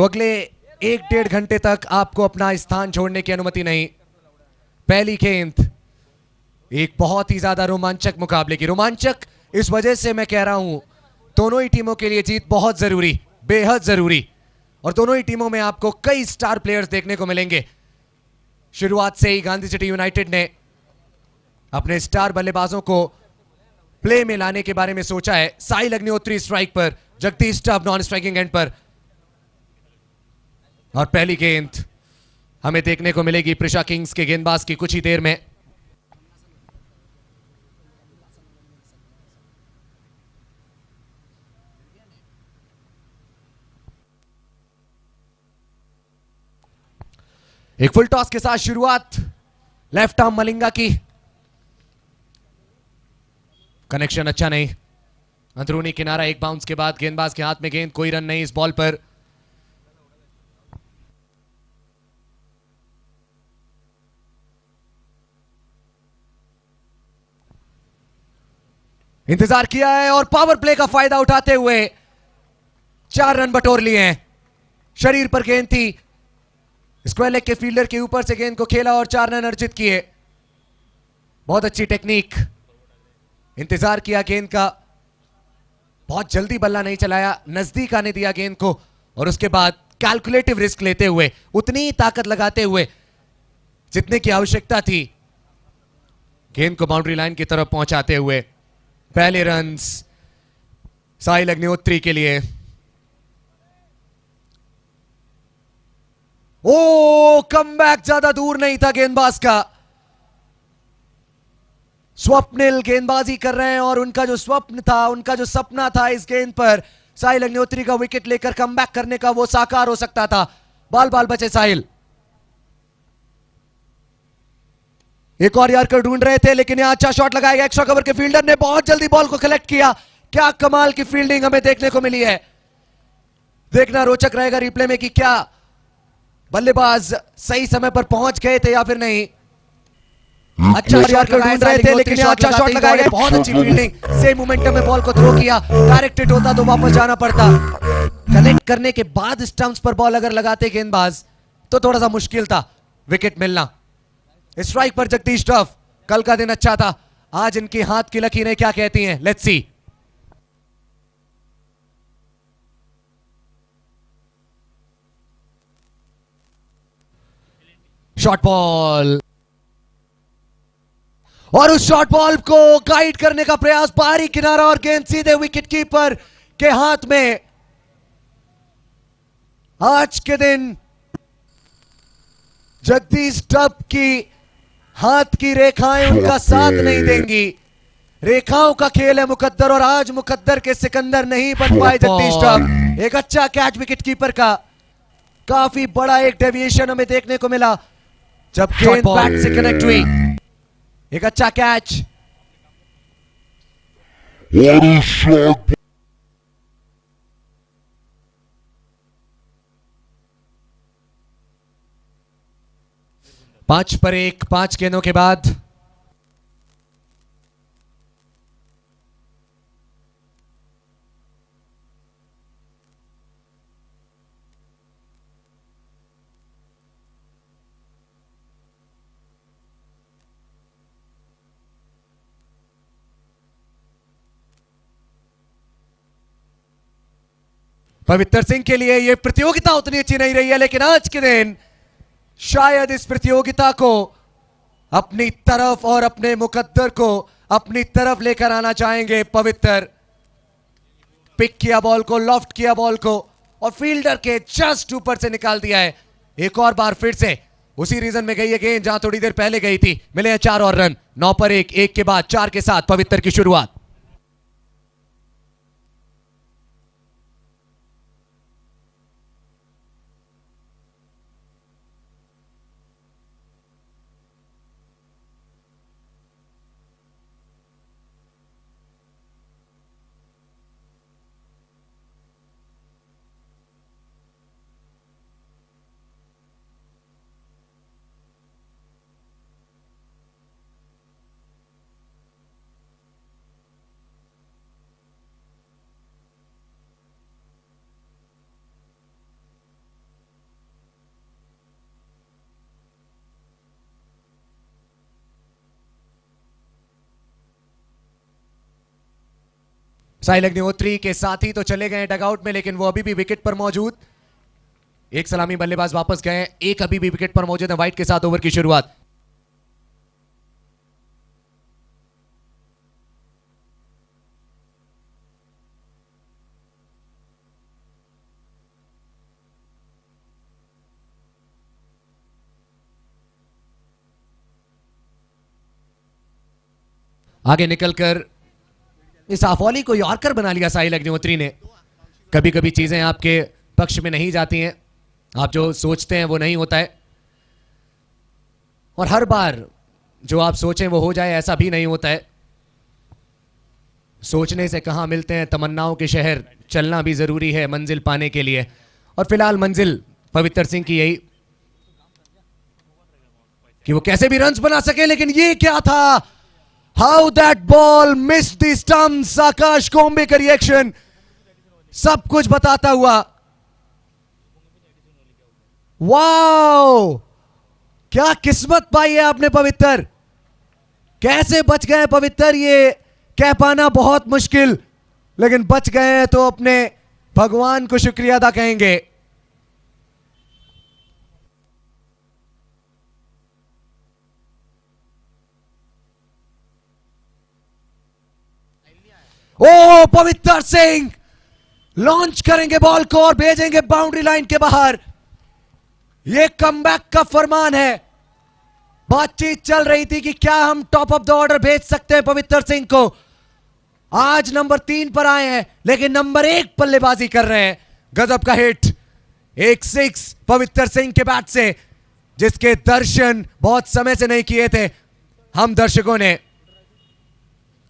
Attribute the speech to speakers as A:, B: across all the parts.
A: तो अगले 1-1.5 घंटे तक आपको अपना स्थान छोड़ने की अनुमति नहीं। पहली गेंद एक बहुत ही ज्यादा रोमांचक मुकाबले की। रोमांचक इस वजह से मैं कह रहा हूं, दोनों ही टीमों के लिए जीत बहुत जरूरी, बेहद जरूरी, और दोनों ही टीमों में आपको कई स्टार प्लेयर्स देखने को मिलेंगे। शुरुआत से ही गांधी सिटी यूनाइटेड ने अपने स्टार बल्लेबाजों को प्ले में लाने के बारे में सोचा है। साहिल अग्निहोत्री स्ट्राइक पर, Jagdish stuff non striking and पर, और पहली गेंद हमें देखने को मिलेगी प्रिशा किंग्स के गेंदबाज की कुछ ही देर में। एक फुल टॉस के साथ शुरुआत लेफ्ट आर्म मलिंगा की। कनेक्शन अच्छा नहीं, अंदरूनी किनारा, एक बाउंस के बाद गेंदबाज के हाथ में गेंद, कोई रन नहीं इस बॉल पर। इंतजार किया है और पावर प्ले का फायदा उठाते हुए 4 रन बटोर लिए हैं। शरीर पर गेंद थी, स्क्वायर लेग के फील्डर के ऊपर से गेंद को खेला और 4 रन अर्जित किए। बहुत अच्छी टेक्निक, इंतजार किया गेंद का, बहुत जल्दी बल्ला नहीं चलाया, नजदीक आने दिया गेंद को, और उसके बाद कैलकुलेटिव रिस्क लेते हुए, उतनी ही ताकत लगाते हुए जितने की आवश्यकता थी, गेंद को बाउंड्री लाइन की तरफ पहुंचाते हुए पहले रन्स साहिल अग्निहोत्री के लिए। ओ, कमबैक ज्यादा दूर नहीं था गेंदबाज का। स्वप्निल गेंदबाजी कर रहे हैं और उनका जो स्वप्न था, उनका जो सपना था इस गेंद पर साहिल अग्निहोत्री का विकेट लेकर कमबैक करने का, वो साकार हो सकता था। बाल बाल बचे साहिल। एक और यार्कर ढूंढ रहे थे, लेकिन यहां अच्छा शॉट लगाया गया। एक्स्ट्रा कवर के फील्डर ने बहुत जल्दी बॉल को कलेक्ट किया। क्या कमाल की फील्डिंग हमें देखने को मिली है। देखना रोचक रहेगा रिप्ले में कि क्या बल्लेबाज सही समय पर पहुंच गए थे या फिर नहीं। अच्छा यार्कर ढूंढ रहे थे, लेकिन यहां अच्छा शॉट लगाया गया। बहुत अच्छी फील्डिंग, सेम मोमेंटम में बॉल को थ्रो किया। डायरेक्टेड होता तो वापस जाना पड़ता। कनेक्ट करने के बाद स्टंप्स पर बॉल अगर लगाते गेंदबाज तो थोड़ा सा मुश्किल था विकेट मिलना। स्ट्राइक पर जगदीश टफ। कल का दिन अच्छा था, आज इनकी हाथ की लकीरें क्या कहती हैं, लेट्स सी। शॉर्ट बॉल, और उस शॉर्ट बॉल को गाइड करने का प्रयास, बाहरी किनारा और गेंद सीधे विकेट कीपर के हाथ में। आज के दिन जगदीश टफ की हाथ की रेखाएं उनका साथ नहीं देंगी। रेखाओं का खेल है मुकद्दर, और आज मुकद्दर के सिकंदर नहीं बन पाए जगदीश टफ। एक अच्छा कैच विकेट कीपर का, काफी बड़ा एक डेविएशन हमें देखने को मिला जब गेंद बैट से कनेक्ट हुई। एक अच्छा कैच, पांच पर एक, 5 गेंदों के बाद। पवित्र सिंह के लिए यह प्रतियोगिता उतनी अच्छी नहीं रही है, लेकिन आज के दिन शायद इस प्रतियोगिता को अपनी तरफ और अपने मुकद्दर को अपनी तरफ लेकर आना चाहेंगे पवित्र। पिक किया बॉल को, लॉफ्ट किया बॉल को, और फील्डर के जस्ट ऊपर से निकाल दिया है। एक और बार फिर से उसी रीजन में गई है गेंद जहां थोड़ी देर पहले गई थी। मिले हैं 4 और रन। 9 पर 1, 1 के बाद 4 के साथ पवित्र की शुरुआत। साहिल अग्निहोत्री के साथी तो चले गए डगआउट में, लेकिन वो अभी भी विकेट पर मौजूद। एक सलामी बल्लेबाज वापस गए, एक अभी भी विकेट पर मौजूद है। वाइट के साथ ओवर की शुरुआत। आगे निकलकर इस आफोली को यॉर्कर बना लिया साहिल अग्निहोत्री ने। कभी कभी चीजें आपके पक्ष में नहीं जाती हैं, आप जो सोचते हैं वो नहीं होता है, और हर बार जो आप सोचें वो हो जाए ऐसा भी नहीं होता है। सोचने से कहां मिलते हैं तमन्नाओं के शहर, चलना भी जरूरी है मंजिल पाने के लिए। और फिलहाल मंजिल पवित्र सिंह की यही कि वो कैसे भी रन्स बना सके, लेकिन ये क्या था, how that ball missed the stumps. Akash Kombe का रिएक्शन सब कुछ बताता हुआ। वाओ, क्या किस्मत पाई है आपने पवित्र, कैसे बच गए पवित्र, ये कह पाना बहुत मुश्किल, लेकिन बच गए हैं तो अपने भगवान को शुक्रिया अदा कहेंगे। ओ पवित्र सिंह लॉन्च करेंगे बॉल को और भेजेंगे बाउंड्री लाइन के बाहर। यह कमबैक का फरमान है। बातचीत चल रही थी कि क्या हम टॉप ऑफ द ऑर्डर भेज सकते हैं पवित्र सिंह को। आज नंबर 3 पर आए हैं, लेकिन नंबर 1 बल्लेबाजी कर रहे हैं। गजब का हिट, एक 6 पवित्र सिंह के बैट से, जिसके दर्शन बहुत समय से नहीं किए थे हम दर्शकों ने।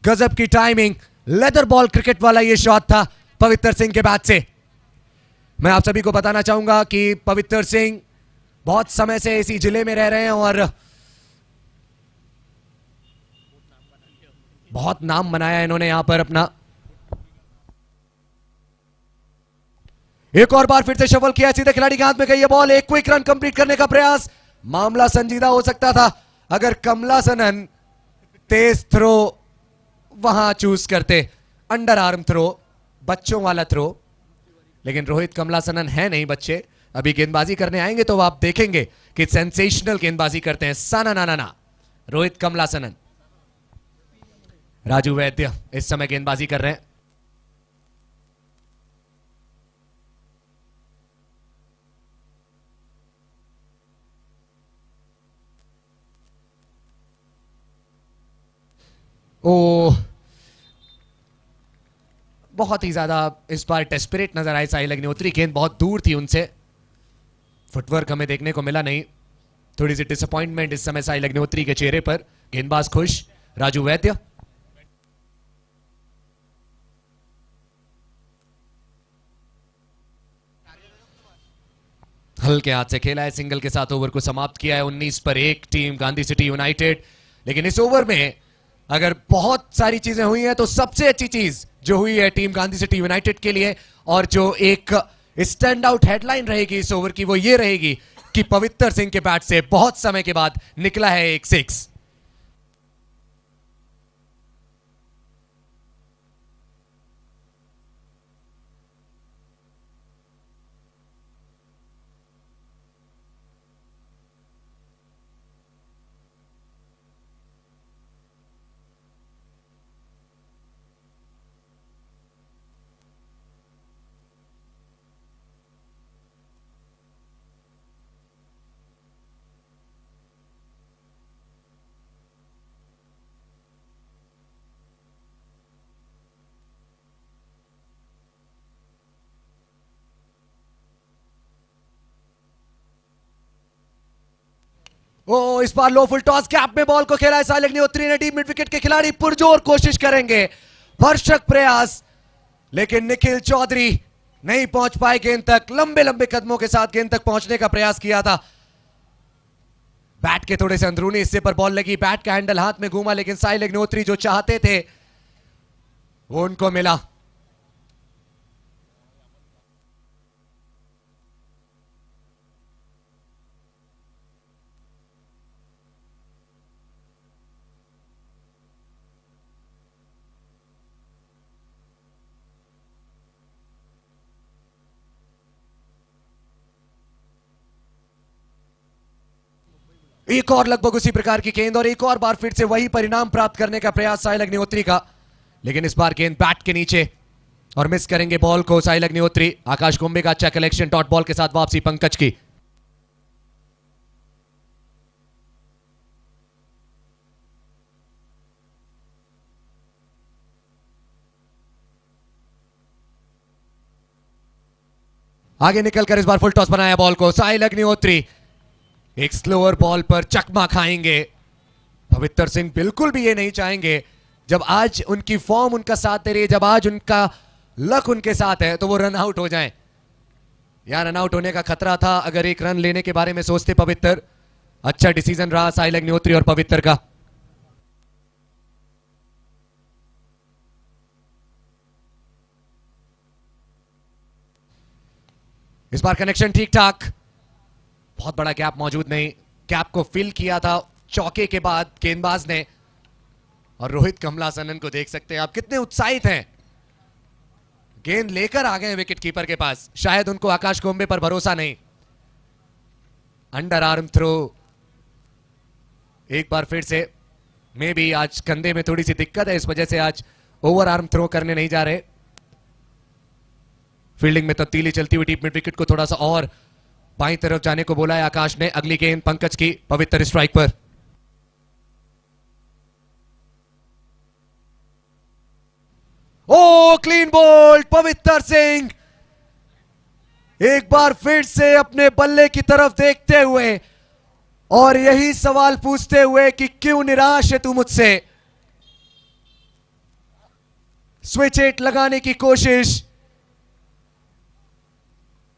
A: गजब की टाइमिंग, लेदर बॉल क्रिकेट वाला यह शॉट था पवित्र सिंह के बैट से। मैं आप सभी को बताना चाहूंगा कि पवित्र सिंह बहुत समय से इसी जिले में रह रहे हैं और बहुत नाम बनाया इन्होंने यहां पर अपना। एक और बार फिर से शफल किया, सीधे खिलाड़ी के हाथ में गई ये बॉल। एक क्विक रन कंप्लीट करने का प्रयास, मामला संजीदा हो सकता था अगर कमलासनन तेज थ्रो वहां चूज करते, अंडर आर्म थ्रो, बच्चों वाला थ्रो। लेकिन रोहित कमलासनन है नहीं बच्चे, अभी गेंदबाजी करने आएंगे तो आप देखेंगे कि सेंसेशनल गेंदबाजी करते हैं। साना ना ना ना रोहित कमलासनन। राजू वैद्य इस समय गेंदबाजी कर रहे हैं। ओ, बहुत ही ज्यादा इस बार डेस्परेट नजर आए साहिल अग्निहोत्री। गेंद बहुत दूर थी उनसे, फुटवर्क हमें देखने को मिला नहीं। थोड़ी सी डिसअपॉइंटमेंट इस समय साहिल अग्निहोत्री के चेहरे पर। गेंदबाज खुश, राजू वैद्य। हल्के हाथ से खेला है, सिंगल के साथ ओवर को समाप्त किया है। 19 पर 1 टीम गांधी सिटी यूनाइटेड। लेकिन इस ओवर में अगर बहुत सारी चीजें हुई हैं तो सबसे अच्छी चीज जो हुई है टीम गांधी सिटी यूनाइटेड के लिए, और जो एक स्टैंड आउट हेडलाइन रहेगी इस ओवर की, वो ये रहेगी कि पवित्र सिंह के बैट से बहुत समय के बाद निकला है एक 6। ओ, इस बार लो फुल टॉस कैप में बॉल को खेला है साहिल अग्निहोत्री ने। डीप मिड विकेट के खिलाड़ी पुरजोर कोशिश करेंगे, भरसक प्रयास, लेकिन निखिल चौधरी नहीं पहुंच पाए गेंद तक। लंबे लंबे कदमों के साथ गेंद तक पहुंचने का प्रयास किया था। बैट के थोड़े से अंदरूनी हिस्से पर बॉल लगी, बैट का हैंडल हाथ में घूमा, लेकिन साहिल अग्निहोत्री जो चाहते थे वो उनको मिला। एक और लगभग उसी प्रकार की गेंद और एक और बार फिर से वही परिणाम प्राप्त करने का प्रयास साहिल अग्निहोत्री का, लेकिन इस बार गेंद बैट के नीचे और मिस करेंगे बॉल को साहिल अग्निहोत्री। आकाश कुंबे का अच्छा कलेक्शन, डॉट बॉल के साथ वापसी पंकज की। आगे निकलकर इस बार फुल टॉस बनाया बॉल को साहिल अग्निहोत्री। एक स्लोअर बॉल पर चकमा खाएंगे। पवित्र सिंह बिल्कुल भी ये नहीं चाहेंगे, जब आज उनकी फॉर्म उनका साथ दे रही है, जब आज उनका लक उनके साथ है, तो वो रन आउट हो जाएं। यार रन आउट होने का खतरा था अगर एक रन लेने के बारे में सोचते पवित्र। अच्छा डिसीजन रहा साहिल अग्निहोत्री और पवित्र का। इस बार कनेक्शन ठीक ठाक, बहुत बड़ा गैप मौजूद नहीं। गैप को फिल किया था चौके के बाद गेंदबाज ने। और रोहित कमलासनन को देख सकते हैं आप, कितने उत्साहित हैं। गेंद लेकर आ गए विकेट कीपर के पास, शायद उनको आकाश कुंबे पर भरोसा नहीं। अंडर आर्म थ्रो एक बार फिर से, मे बी आज कंधे में थोड़ी सी दिक्कत है, इस वजह से आज ओवर आर्म थ्रो करने नहीं जा रहे। फील्डिंग में तब्दीली चलती हुई टीम मिड विकेट को थोड़ा सा और बाईं तरफ जाने को बोला है आकाश ने। अगली गेंद पंकज की, पवित्र स्ट्राइक पर। ओ क्लीन बोल्ड पवित्र सिंह, एक बार फिर से अपने बल्ले की तरफ देखते हुए और यही सवाल पूछते हुए कि क्यों निराश है तू मुझसे। स्विच हिट लगाने की कोशिश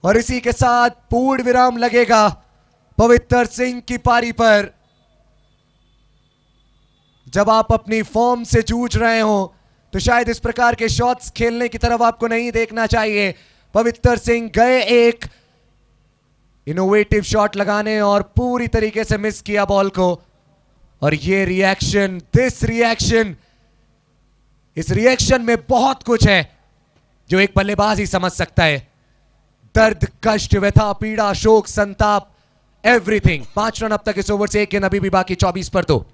A: और इसी के साथ पूर्ण विराम लगेगा पवित्र सिंह की पारी पर। जब आप अपनी फॉर्म से जूझ रहे हो तो शायद इस प्रकार के शॉट्स खेलने की तरफ आपको नहीं देखना चाहिए। पवित्र सिंह गए एक इनोवेटिव शॉट लगाने और पूरी तरीके से मिस किया बॉल को। और ये रिएक्शन, दिस रिएक्शन, इस रिएक्शन में बहुत कुछ है जो एक बल्लेबाज ही समझ सकता है। दर्द, कष्ट, व्यथा, पीड़ा, शोक, संताप, एवरीथिंग। 5 रन अब तक इस ओवर से, एक गेंद अभी भी बाकी, 24 पर 2।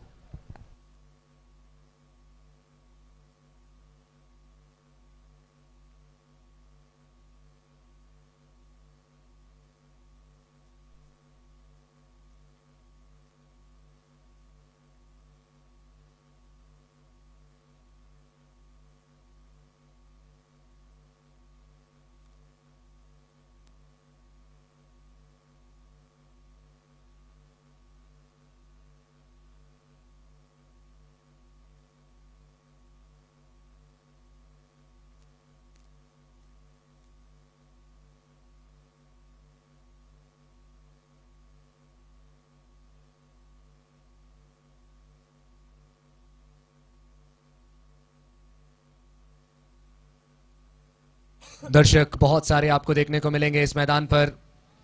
A: दर्शक बहुत सारे आपको देखने को मिलेंगे इस मैदान पर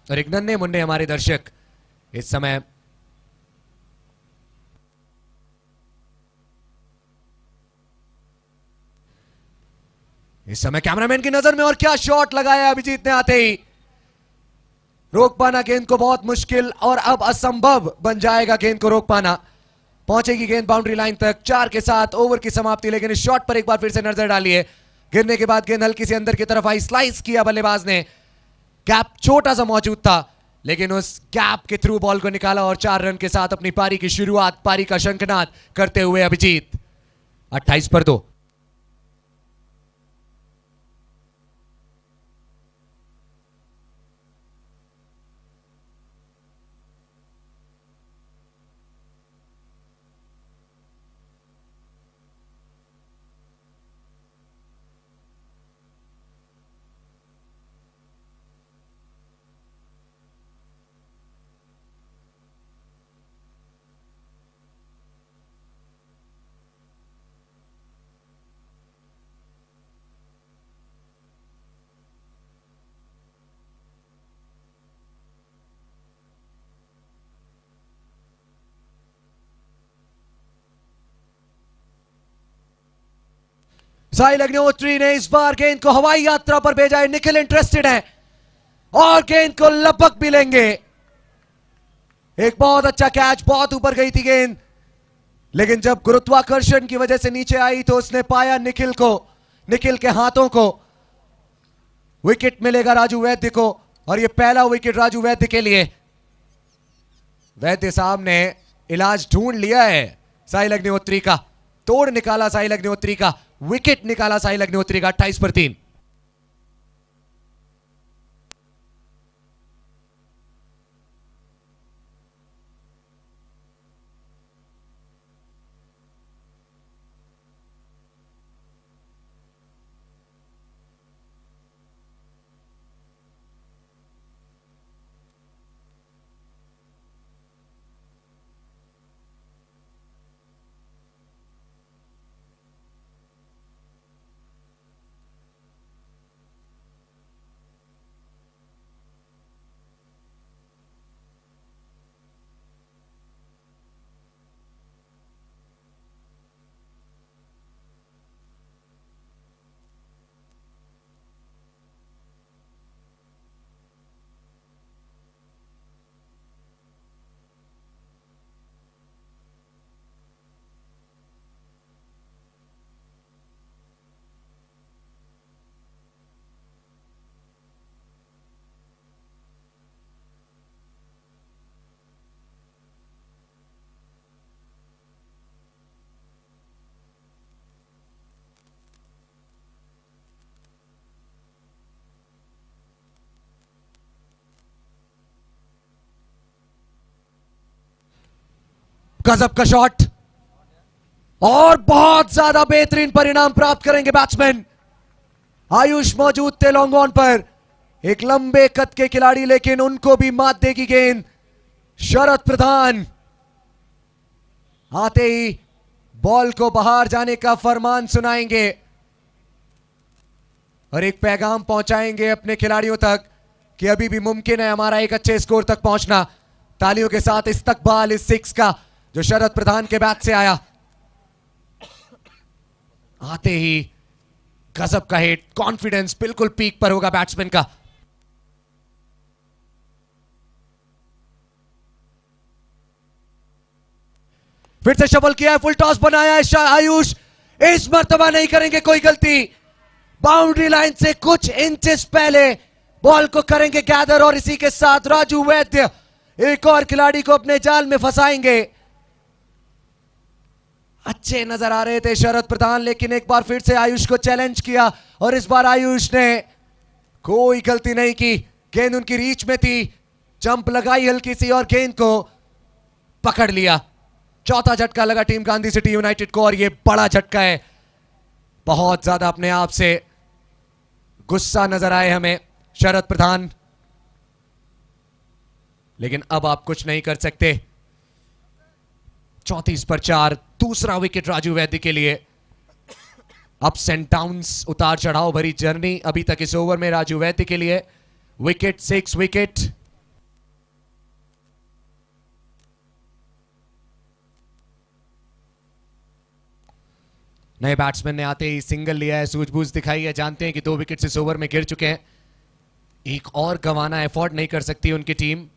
A: और एक नन्हे मुन्ने हमारे दर्शक इस समय कैमरामैन की नजर में। और क्या शॉट लगाया अभिजीत ने आते ही। रोक पाना गेंद को बहुत मुश्किल और अब असंभव बन जाएगा गेंद को रोक पाना। पहुंचेगी गेंद बाउंड्री लाइन तक, 4 के साथ ओवर की समाप्ति। लेकिन इस शॉट पर एक बार फिर से नजर डालिए। गिरने के बाद गेंद हल्की से अंदर की तरफ आई, स्लाइस किया बल्लेबाज ने। गैप छोटा सा मौजूद था लेकिन उस गैप के थ्रू बॉल को निकाला और 4 रन के साथ अपनी पारी की शुरुआत, पारी का शंखनाद करते हुए अभिजीत। 28 पर 2। साहिल अग्निहोत्री ने इस बार गेंद को हवाई यात्रा पर भेजा है। निखिल इंटरेस्टेड है और गेंद को लपक भी लेंगे। एक बहुत अच्छा कैच, बहुत ऊपर गई थी गेंद, लेकिन जब गुरुत्वाकर्षण की वजह से नीचे आई तो उसने पाया निखिल के हाथों को। विकेट मिलेगा राजू वैद्य को, और यह पहला विकेट राजू वैद्य के लिए। वैद्य साहब ने इलाज ढूंढ लिया है साहिल अग्निहोत्री का, तोड़ निकाला साहिल अग्निहोत्री का, विकेट निकाला साहिल अग्निहोत्री का 28 पर 3। गजब का शॉट, और बहुत ज्यादा बेहतरीन परिणाम प्राप्त करेंगे बैट्समैन। आयुष मौजूद थे लॉन्ग ऑन पर, एक लंबे कद के खिलाड़ी, लेकिन उनको भी मात देगी गेंद। शरद प्रधान आते ही बॉल को बाहर जाने का फरमान सुनाएंगे और एक पैगाम पहुंचाएंगे अपने खिलाड़ियों तक कि अभी भी मुमकिन है हमारा एक अच्छे स्कोर तक पहुंचना। तालियों के साथ इस्तकबाल इस सिक्स का जो शरद प्रधान के बैट से आया। आते ही गजब का हिट, कॉन्फिडेंस बिल्कुल पीक पर होगा बैट्समैन का। फिर से शफल किया है, फुल टॉस बनाया है आयुष, इस मर्तबा नहीं करेंगे कोई गलती। बाउंड्री लाइन से कुछ इंचेस पहले बॉल को करेंगे गैदर, और इसी के साथ राजू वैद्य एक और खिलाड़ी को अपने जाल में फंसाएंगे। अच्छे नजर आ रहे थे शरद प्रधान, लेकिन एक बार फिर से आयुष को चैलेंज किया और इस बार आयुष ने कोई गलती नहीं की। गेंद उनकी रीच में थी, जंप लगाई हल्की सी और गेंद को पकड़ लिया। चौथा झटका लगा टीम गांधी सिटी यूनाइटेड को, और यह बड़ा झटका है। बहुत ज्यादा अपने आप से गुस्सा नजर आए हमें शरद प्रधान, लेकिन अब आप कुछ नहीं कर सकते। 34 पर 4, दूसरा विकेट राजू वैद्य के लिए। अप्स एंड डाउन्स, उतार चढ़ाव भरी जर्नी अभी तक इस ओवर में राजू वैद्य के लिए। Wicket 6 wicket. नए बैट्समैन ने आते ही सिंगल लिया है, सूझबूझ दिखाई है, जानते हैं कि 2 विकेट इस ओवर में गिर चुके हैं। एक और गंवाना एफोर्ड नहीं कर सकती उनकी टीम।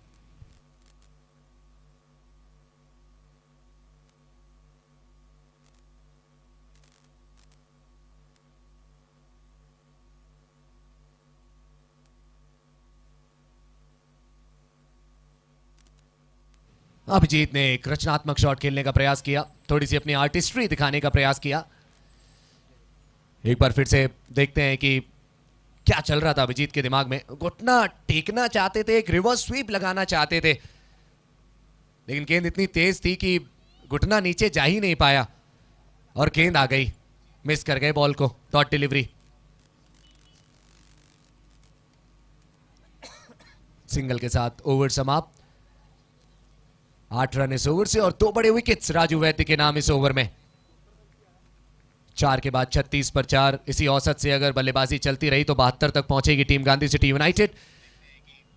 A: अभिजीत ने एक रचनात्मक शॉट खेलने का प्रयास किया, थोड़ी सी अपनी आर्टिस्ट्री दिखाने का प्रयास किया। एक बार फिर से देखते हैं कि क्या चल रहा था अभिजीत के दिमाग में। घुटना टेकना चाहते थे, एक रिवर्स स्वीप लगाना चाहते थे, लेकिन गेंद इतनी तेज थी कि घुटना नीचे जा ही नहीं पाया और गेंद आ गई। मिस कर गए बॉल को, डॉट डिलीवरी। सिंगल के साथ ओवर समाप्त। 8 रन इस ओवर से और 2 बड़े विकेट्स राजू वैद्य के नाम इस ओवर में। 4 के बाद 36 पर 4। इसी औसत से अगर बल्लेबाजी चलती रही तो 72 तक पहुंचेगी टीम गांधी सिटी यूनाइटेड।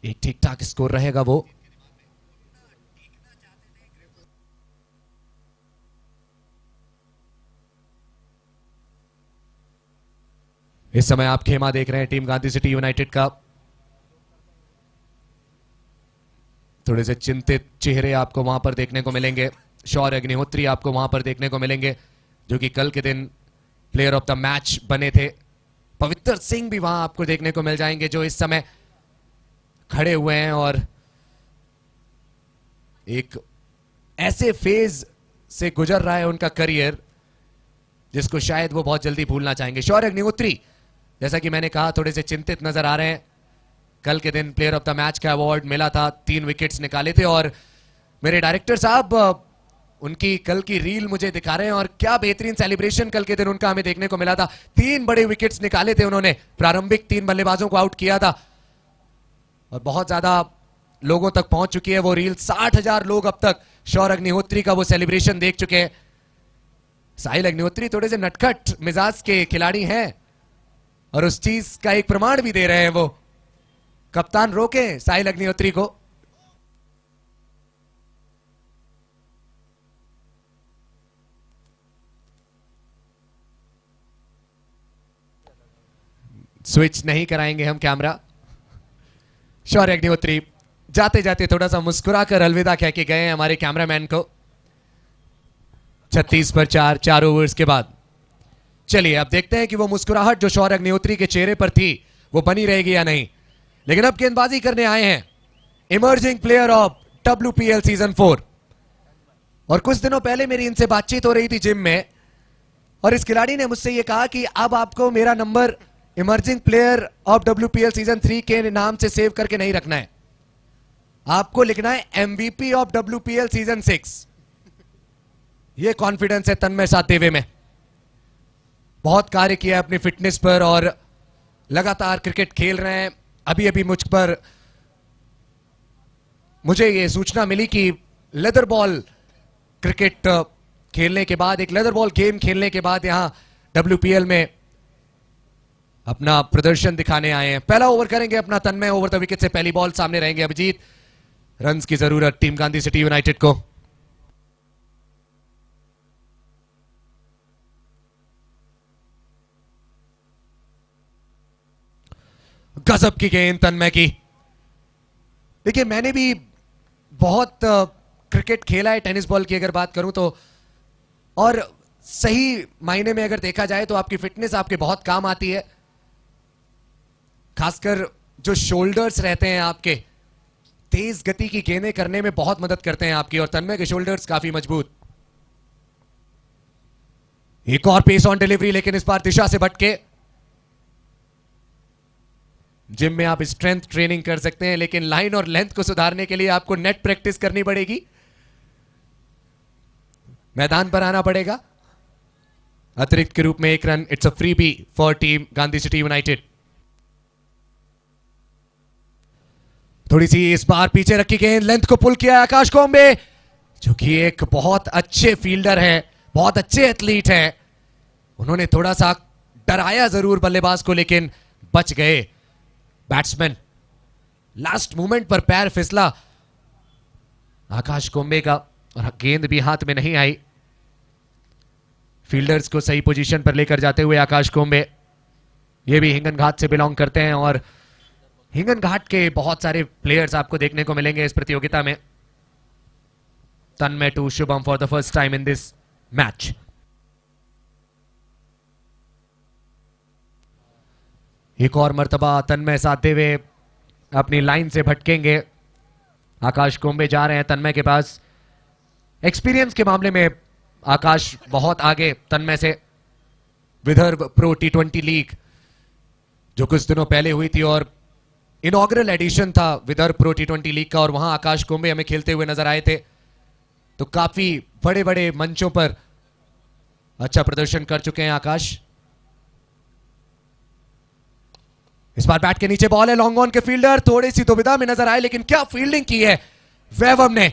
A: एक ठीक ठाक स्कोर रहेगा वो। इस समय आप खेमा देख रहे हैं टीम गांधी सिटी यूनाइटेड का। थोड़े से चिंतित चेहरे आपको वहां पर देखने को मिलेंगे। शौर्य अग्निहोत्री आपको वहां पर देखने को मिलेंगे, जो कि कल के दिन प्लेयर ऑफ द मैच बने थे। पवित्र सिंह भी वहां आपको देखने को मिल जाएंगे, जो इस समय खड़े हुए हैं और एक ऐसे फेज से गुजर रहा है उनका करियर जिसको शायद वो बहुत जल्दी भूलना चाहेंगे। शौर्य अग्निहोत्री, जैसा कि मैंने कहा, थोड़े से चिंतित नजर आ रहे हैं। कल के दिन प्लेयर ऑफ द मैच का अवार्ड मिला था, 3 विकेट्स निकाले थे और मेरे डायरेक्टर साहब उनकी कल की रील मुझे दिखा रहे हैं और क्या बेहतरीन सेलिब्रेशन कल के दिन उनका हमें देखने को मिला था। 3 बड़े विकेट्स निकाले थे उन्होंने, प्रारंभिक 3 बल्लेबाजों को आउट किया था और बहुत ज्यादा लोगों तक पहुंच चुकी है वो रील। 60,000 लोग अब तक शौर्य अग्निहोत्री का वो सेलिब्रेशन देख चुके हैं। साहिल अग्निहोत्री थोड़े से नटखट मिजाज के खिलाड़ी हैं और उस चीज का एक प्रमाण भी दे रहे हैं वो। कप्तान रोके साहिल अग्निहोत्री को। स्विच नहीं कराएंगे हम कैमरा। शौर्य अग्निहोत्री जाते जाते थोड़ा सा मुस्कुराकर अलविदा कह के गए हमारे कैमरामैन को। 36 पर 4 ओवर्स के बाद। चलिए अब देखते हैं कि वो मुस्कुराहट जो शौर्य अग्निहोत्री के चेहरे पर थी वो बनी रहेगी या नहीं। लेकिन अब गेंदबाजी करने आए हैं emerging player of WPL season 4। और कुछ दिनों पहले मेरी इनसे बातचीत हो रही थी जिम में और इस खिलाड़ी ने मुझसे ये कहा कि अब आपको मेरा number emerging player of WPL season 3 के नाम से सेव करके नहीं रखना है, आपको लिखना है MVP ऑफ WPL सीजन 6। ये कॉन्फिडेंस है तन्मय साहदेवे में। बहुत कार्य किया है अपनी फिटनेस पर और लगातार क्रिकेट खेल रहे हैं। अभी अभी मुझे ये सूचना मिली कि लेदर बॉल क्रिकेट खेलने के बाद, एक लेदर बॉल गेम खेलने के बाद यहां WPL में अपना प्रदर्शन दिखाने आए हैं। पहला ओवर करेंगे अपना तन्मय। ओवर द विकेट से पहली बॉल सामने रहेंगे अभिजीत। रन्स की जरूरत टीम गांधी सिटी यूनाइटेड को। गजब की गेंद तन्मय की। देखिए मैंने भी बहुत क्रिकेट खेला है, टेनिस बॉल की अगर बात करूं तो, और सही मायने में अगर देखा जाए तो आपकी फिटनेस आपके बहुत काम आती है। खासकर जो शोल्डर्स रहते हैं आपके, तेज गति की गेंदें करने में बहुत मदद करते हैं आपकी, और तन्मय के शोल्डर्स काफी मजबूत। एक और पेस ऑन डिलीवरी, लेकिन इस बार दिशा से भटके। जिम में आप स्ट्रेंथ ट्रेनिंग कर सकते हैं, लेकिन लाइन और लेंथ को सुधारने के लिए आपको नेट प्रैक्टिस करनी पड़ेगी, मैदान पर आना पड़ेगा। अतिरिक्त के रूप में 1 run. It's a freebie for team Gandhi city united. थोड़ी सी इस बार पीछे रखी गेंद, लेंथ को पुल किया आकाश कोम्बे, जो कि एक बहुत अच्छे फील्डर हैं, बहुत अच्छे एथलीट हैं। उन्होंने थोड़ा सा डराया जरूर बल्लेबाज को, लेकिन बच गए बैट्समैन। लास्ट मोमेंट पर पैर फिसला आकाश कोम्बे का और गेंद भी हाथ में नहीं आई। फील्डर्स को सही पोजीशन पर लेकर जाते हुए आकाश कोम्बे, ये भी हिंगन घाट से बिलोंग करते हैं और हिंगन घाट के बहुत सारे प्लेयर्स आपको देखने को मिलेंगे इस प्रतियोगिता में। Tanmay to Shubham for the first time in this match. एक और मर्तबा तन्मय साहदेवे अपनी लाइन से भटकेंगे। आकाश कोम्बे जा रहे हैं तन्मय के पास। एक्सपीरियंस के मामले में आकाश बहुत आगे तन्मय से। विदर्भ प्रो T20 लीग जो कुछ दिनों पहले हुई थी और इनॉग्रल एडिशन था विदर्भ प्रो T20 लीग का, और वहां आकाश कोम्बे हमें खेलते हुए नजर आए थे। तो काफी बड़े बड़े मंचों पर अच्छा प्रदर्शन कर चुके हैं आकाश। इस बार बैट के नीचे बॉल है, लॉन्ग ऑन के फील्डर थोड़ी सी दुविधा में नजर आए, लेकिन क्या फील्डिंग की है वैभव ने।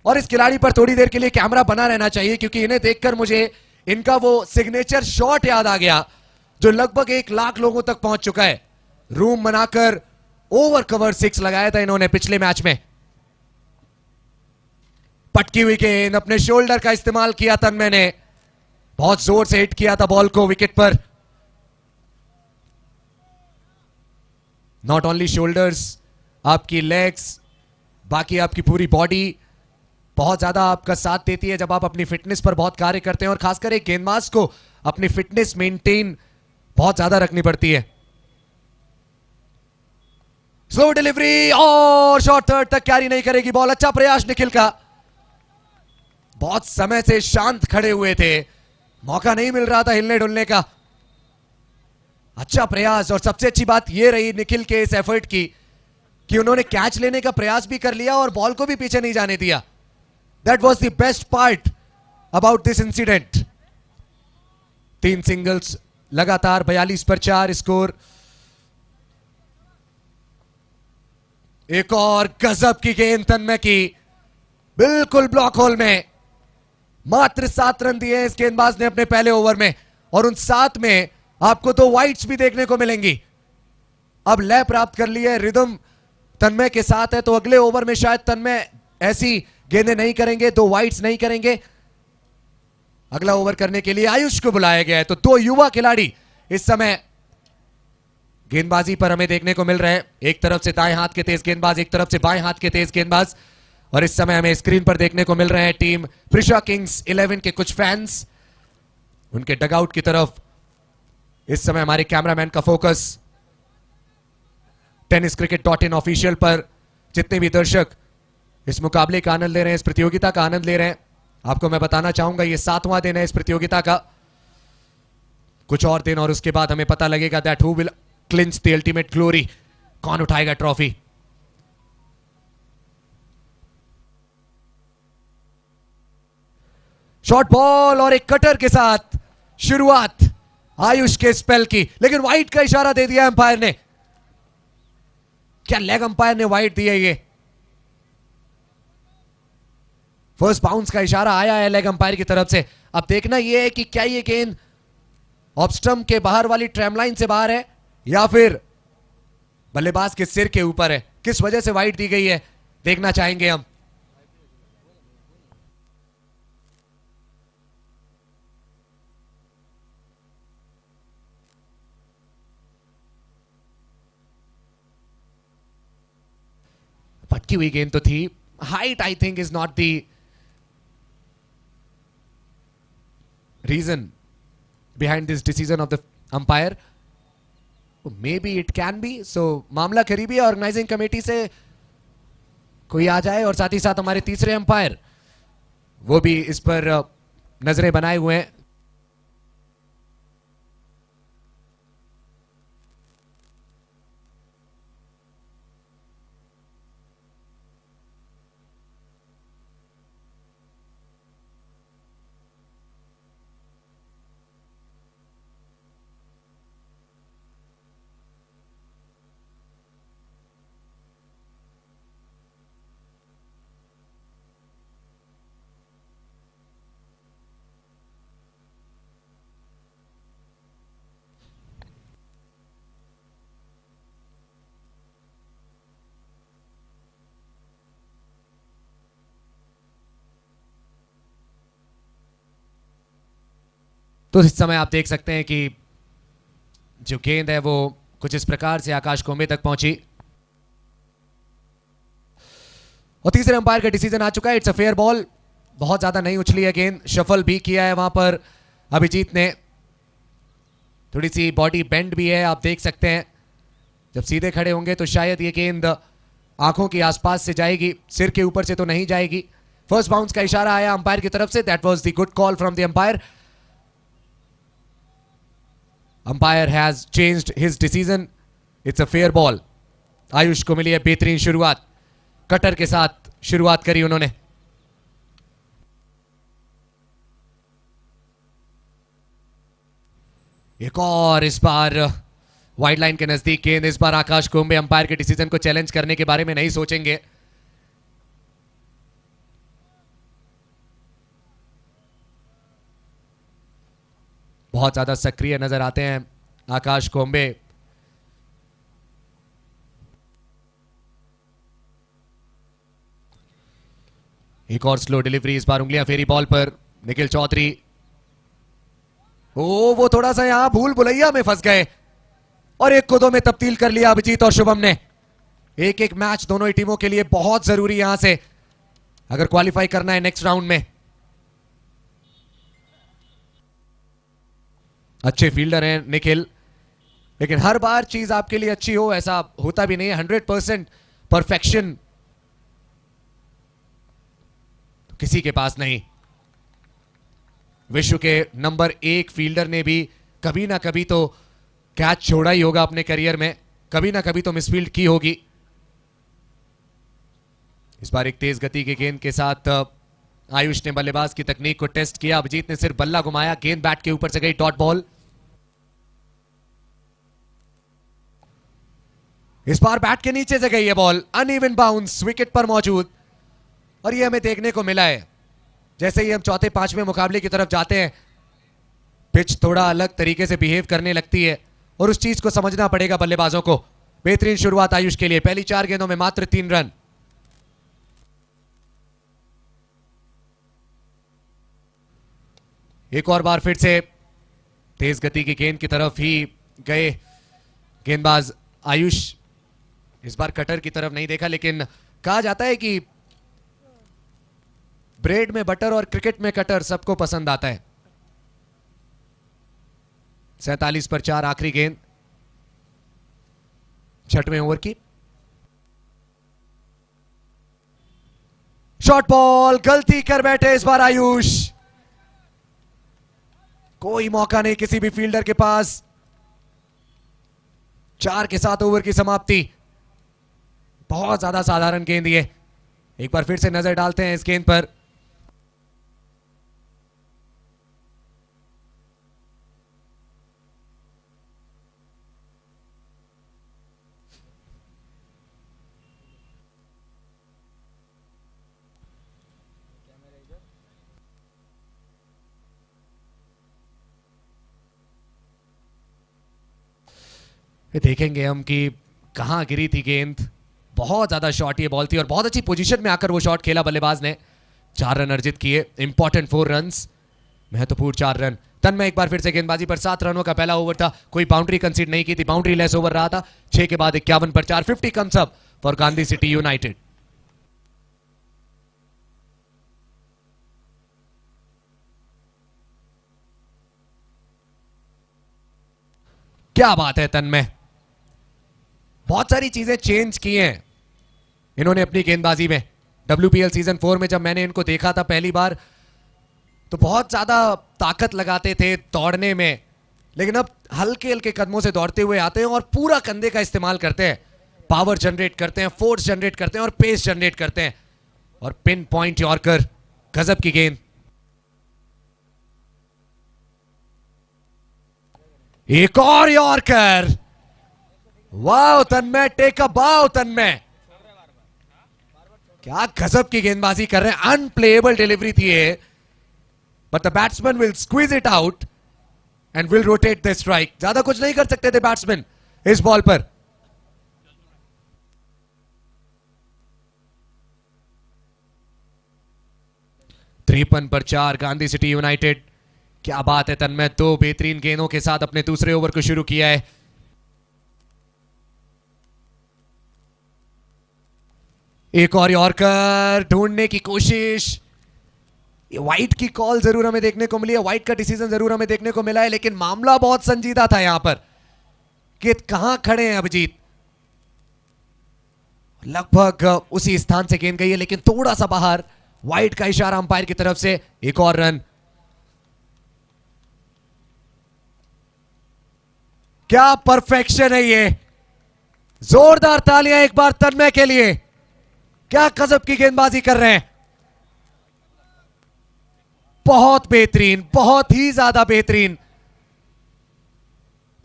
A: और इस खिलाड़ी पर थोड़ी देर के लिए कैमरा बना रहना चाहिए, क्योंकि इन्हें देखकर मुझे इनका वो सिग्नेचर शॉट याद आ गया जो लगभग 1 लाख लोगों तक पहुंच चुका है। रूम बनाकर ओवर कवर 6 लगाया था इन्होंने पिछले मैच में। पटकी हुई गेंद, अपने शोल्डर का इस्तेमाल किया तन्मय ने, बहुत जोर से हिट किया था बॉल को विकेट पर। नॉट ओनली शोल्डर्स, आपकी लेग्स, बाकी आपकी पूरी बॉडी बहुत ज्यादा आपका साथ देती है जब आप अपनी फिटनेस पर बहुत कार्य करते हैं, और खासकर एक गेंदबाज को अपनी फिटनेस मेंटेन बहुत ज्यादा रखनी पड़ती है। स्लो डिलीवरी और शॉर्ट थर्ड तक कैरी नहीं करेगी बॉल। अच्छा प्रयास निखिल का, बहुत समय से शांत खड़े हुए थे, मौका नहीं मिल रहा था हिलने डुलने का। अच्छा प्रयास, और सबसे अच्छी बात यह रही निखिल के इस एफर्ट की कि उन्होंने कैच लेने का प्रयास भी कर लिया और बॉल को भी पीछे नहीं जाने दिया। That was the best part about this incident. 3 singles लगातार, 42 पर 4 स्कोर। एक और गजब की गेंद तन्मय की, बिल्कुल ब्लॉक होल में। मात्र 7 रन दिए इस गेंदबाज ने अपने पहले ओवर में, और उन 7 में आपको 2 वाइड्स भी देखने को मिलेंगी। अब लय प्राप्त कर ली है, रिदम तन्मय के साथ है, तो अगले ओवर में शायद तन्मय ऐसी गेंदें नहीं करेंगे, 2 वाइड्स नहीं करेंगे। अगला ओवर करने के लिए आयुष को बुलाया गया है। तो 2 युवा खिलाड़ी इस समय गेंदबाजी पर हमें देखने को मिल रहे हैं। एक तरफ से दाएं हाथ के तेज गेंदबाज, एक तरफ से बाएं हाथ के तेज गेंदबाज, और इस समय हमें स्क्रीन पर देखने को मिल रहे हैं टीम प्रिशा किंग्स 11 के कुछ फैंस। उनके डगआउट की तरफ इस समय हमारे कैमरामैन का फोकस tenniscricket.in ऑफिशियल पर। जितने भी दर्शक इस मुकाबले का आनंद ले रहे हैं, इस प्रतियोगिता का आनंद ले रहे हैं, आपको मैं बताना चाहूंगा ये 7वां दिन है इस प्रतियोगिता का। कुछ और दिन और उसके बाद हमें पता लगेगा that who will clinch the ultimate glory, कौन उठाएगा ट्रॉफी। शॉर्ट बॉल और एक कटर के साथ शुरुआत आयुष के स्पेल की, लेकिन वाइड का इशारा दे दिया अंपायर ने। क्या लेग अंपायर ने वाइड दी है? ये फर्स्ट बाउंस का इशारा आया है लेग अंपायर की तरफ से। अब देखना यह है कि क्या ये गेंद ऑफ स्टंप के बाहर वाली ट्रैम लाइन से बाहर है या फिर बल्लेबाज के सिर के ऊपर है। किस वजह से वाइड दी गई है देखना चाहेंगे हम। भटकी हुई गेंद तो थी। Height I think is not the reason behind this decision of the umpire. May be it can be. So मामला करीबी है, ऑर्गेनाइजिंग कमेटी से कोई आ जाए और साथ ही साथ हमारे तीसरे अंपायर वो भी इस पर नजरें बनाए हुए हैं। तो इस समय आप देख सकते हैं कि जो गेंद है वो कुछ इस प्रकार से आकाश कोम्बे तक पहुंची और तीसरे अंपायर का डिसीजन आ चुका है। It's a fair ball. बहुत ज्यादा नहीं उछली है गेंद, शफल भी किया है वहां पर अभिजीत ने। थोड़ी सी बॉडी बेंड भी है, आप देख सकते हैं। जब सीधे खड़े होंगे तो शायद ये गेंद आंखों के आसपास से जाएगी, सिर के ऊपर से तो नहीं जाएगी। फर्स्ट बाउंस का इशारा आया अंपायर की तरफ से। That was the good call from the umpire. Umpire has changed his decision. It's a fair ball. Ayush को मिली है बेहतरीन शुरुआत, कटर के साथ शुरुआत करी उन्होंने। एक और इस बार वाइड लाइन के नजदीक गेंद। इस बार आकाश कोम्बे अंपायर के डिसीजन को चैलेंज करने के बारे में नहीं सोचेंगे। बहुत ज्यादा सक्रिय नजर आते हैं आकाश कोम्बे। एक और स्लो डिलीवरी, इस बार उंगलियां फेरी बॉल पर निखिल चौधरी। ओ वो थोड़ा सा यहां भूल भुलैया में फंस गए और 1 को 2 में तब्दील कर लिया अभिजीत और शुभम ने। एक एक मैच दोनों ही टीमों के लिए बहुत जरूरी यहां से अगर क्वालिफाई करना है नेक्स्ट राउंड में। अच्छे फील्डर हैं निखिल, लेकिन हर बार चीज आपके लिए अच्छी हो ऐसा होता भी नहीं है। 100% परफेक्शन किसी के पास नहीं। विश्व के नंबर 1 फील्डर ने भी कभी ना कभी तो कैच छोड़ा ही होगा अपने करियर में, कभी ना कभी तो मिसफील्ड की होगी। इस बार एक तेज गति के गेंद के साथ आयुष ने बल्लेबाज की तकनीक को टेस्ट किया। अभिजीत ने सिर्फ बल्ला घुमाया, गेंद बैट के ऊपर से गई डॉट बॉल। इस बार बैट के नीचे से गई है बॉल, अनइवन बाउंस विकेट पर मौजूद। और ये हमें देखने को मिला है जैसे ही हम चौथे पांचवें मुकाबले की तरफ जाते हैं पिच थोड़ा अलग तरीके से बिहेव करने लगती है और उस चीज को समझना पड़ेगा बल्लेबाजों को। बेहतरीन शुरुआत आयुष के लिए, पहली 4 गेंदों में मात्र 3 रन। एक और बार फिर से तेज गति की गेंद की तरफ ही गए गेंदबाज आयुष। इस बार कटर की तरफ नहीं देखा, लेकिन कहा जाता है कि ब्रेड में बटर और क्रिकेट में कटर सबको पसंद आता है। 47 पर 4 आखिरी गेंद 6वें ओवर की। शॉर्ट बॉल, गलती कर बैठे इस बार आयुष। कोई मौका नहीं किसी भी फील्डर के पास। 4 के साथ ओवर की समाप्ति। बहुत ज्यादा साधारण गेंद ये। एक बार फिर से नजर डालते हैं इस गेंद पर। देखेंगे हम कि कहां गिरी थी गेंद। बहुत ज्यादा शॉट ये बॉल थी और बहुत अच्छी पोजीशन में आकर वो शॉट खेला बल्लेबाज ने। 4 रन अर्जित किए, इंपॉर्टेंट 4 रन्स, महत्वपूर्ण 4 रन। तन्मय एक बार फिर से गेंदबाजी पर। 7 रनों का पहला ओवर था, कोई बाउंड्री कंसीड नहीं की थी, बाउंड्री लेस ओवर रहा था। 6 के बाद 51 पर 4, 50 comes up for Gandhi city United. क्या बात है तन्मय, बहुत सारी चीजें चेंज की हैं इन्होंने अपनी गेंदबाजी में। WPL सीजन 4 में जब मैंने इनको देखा था पहली बार तो बहुत ज्यादा ताकत लगाते थे दौड़ने में, लेकिन अब हल्के हल्के कदमों से दौड़ते हुए आते हैं और पूरा कंधे का इस्तेमाल करते हैं। पावर जनरेट करते हैं, फोर्स जनरेट करते हैं और पेस जनरेट करते हैं। और पिन पॉइंट यॉर्कर, गजब की गेंद। एक और यॉर्कर। वाह तन्मय, टेक अ बाव तन्मय, क्या गजब की गेंदबाजी कर रहे हैं। अनप्लेएबल डिलीवरी थी ये, but the batsman will squeeze it out and will rotate the strike. ज्यादा कुछ नहीं कर सकते थे बैट्समैन इस बॉल पर। तिरपन पर 4 गांधी सिटी यूनाइटेड। क्या बात है तन्मय, 2 बेहतरीन गेंदों के साथ अपने दूसरे ओवर को शुरू किया है। एक और यॉर्कर ढूंढने की कोशिश। ये वाइट की कॉल जरूर हमें देखने को मिली है, वाइट का डिसीजन जरूर हमें देखने को मिला है, लेकिन मामला बहुत संजीदा था यहां पर कि कहां खड़े हैं अभिजीत। लगभग उसी स्थान से गेंद गई है, लेकिन थोड़ा सा बाहर। वाइट का इशारा अंपायर की तरफ से। एक और रन। क्या परफेक्शन है ये। जोरदार तालियां एक बार तन्मय के लिए। क्या गजब की गेंदबाजी कर रहे हैं, बहुत बेहतरीन, बहुत ही ज्यादा बेहतरीन।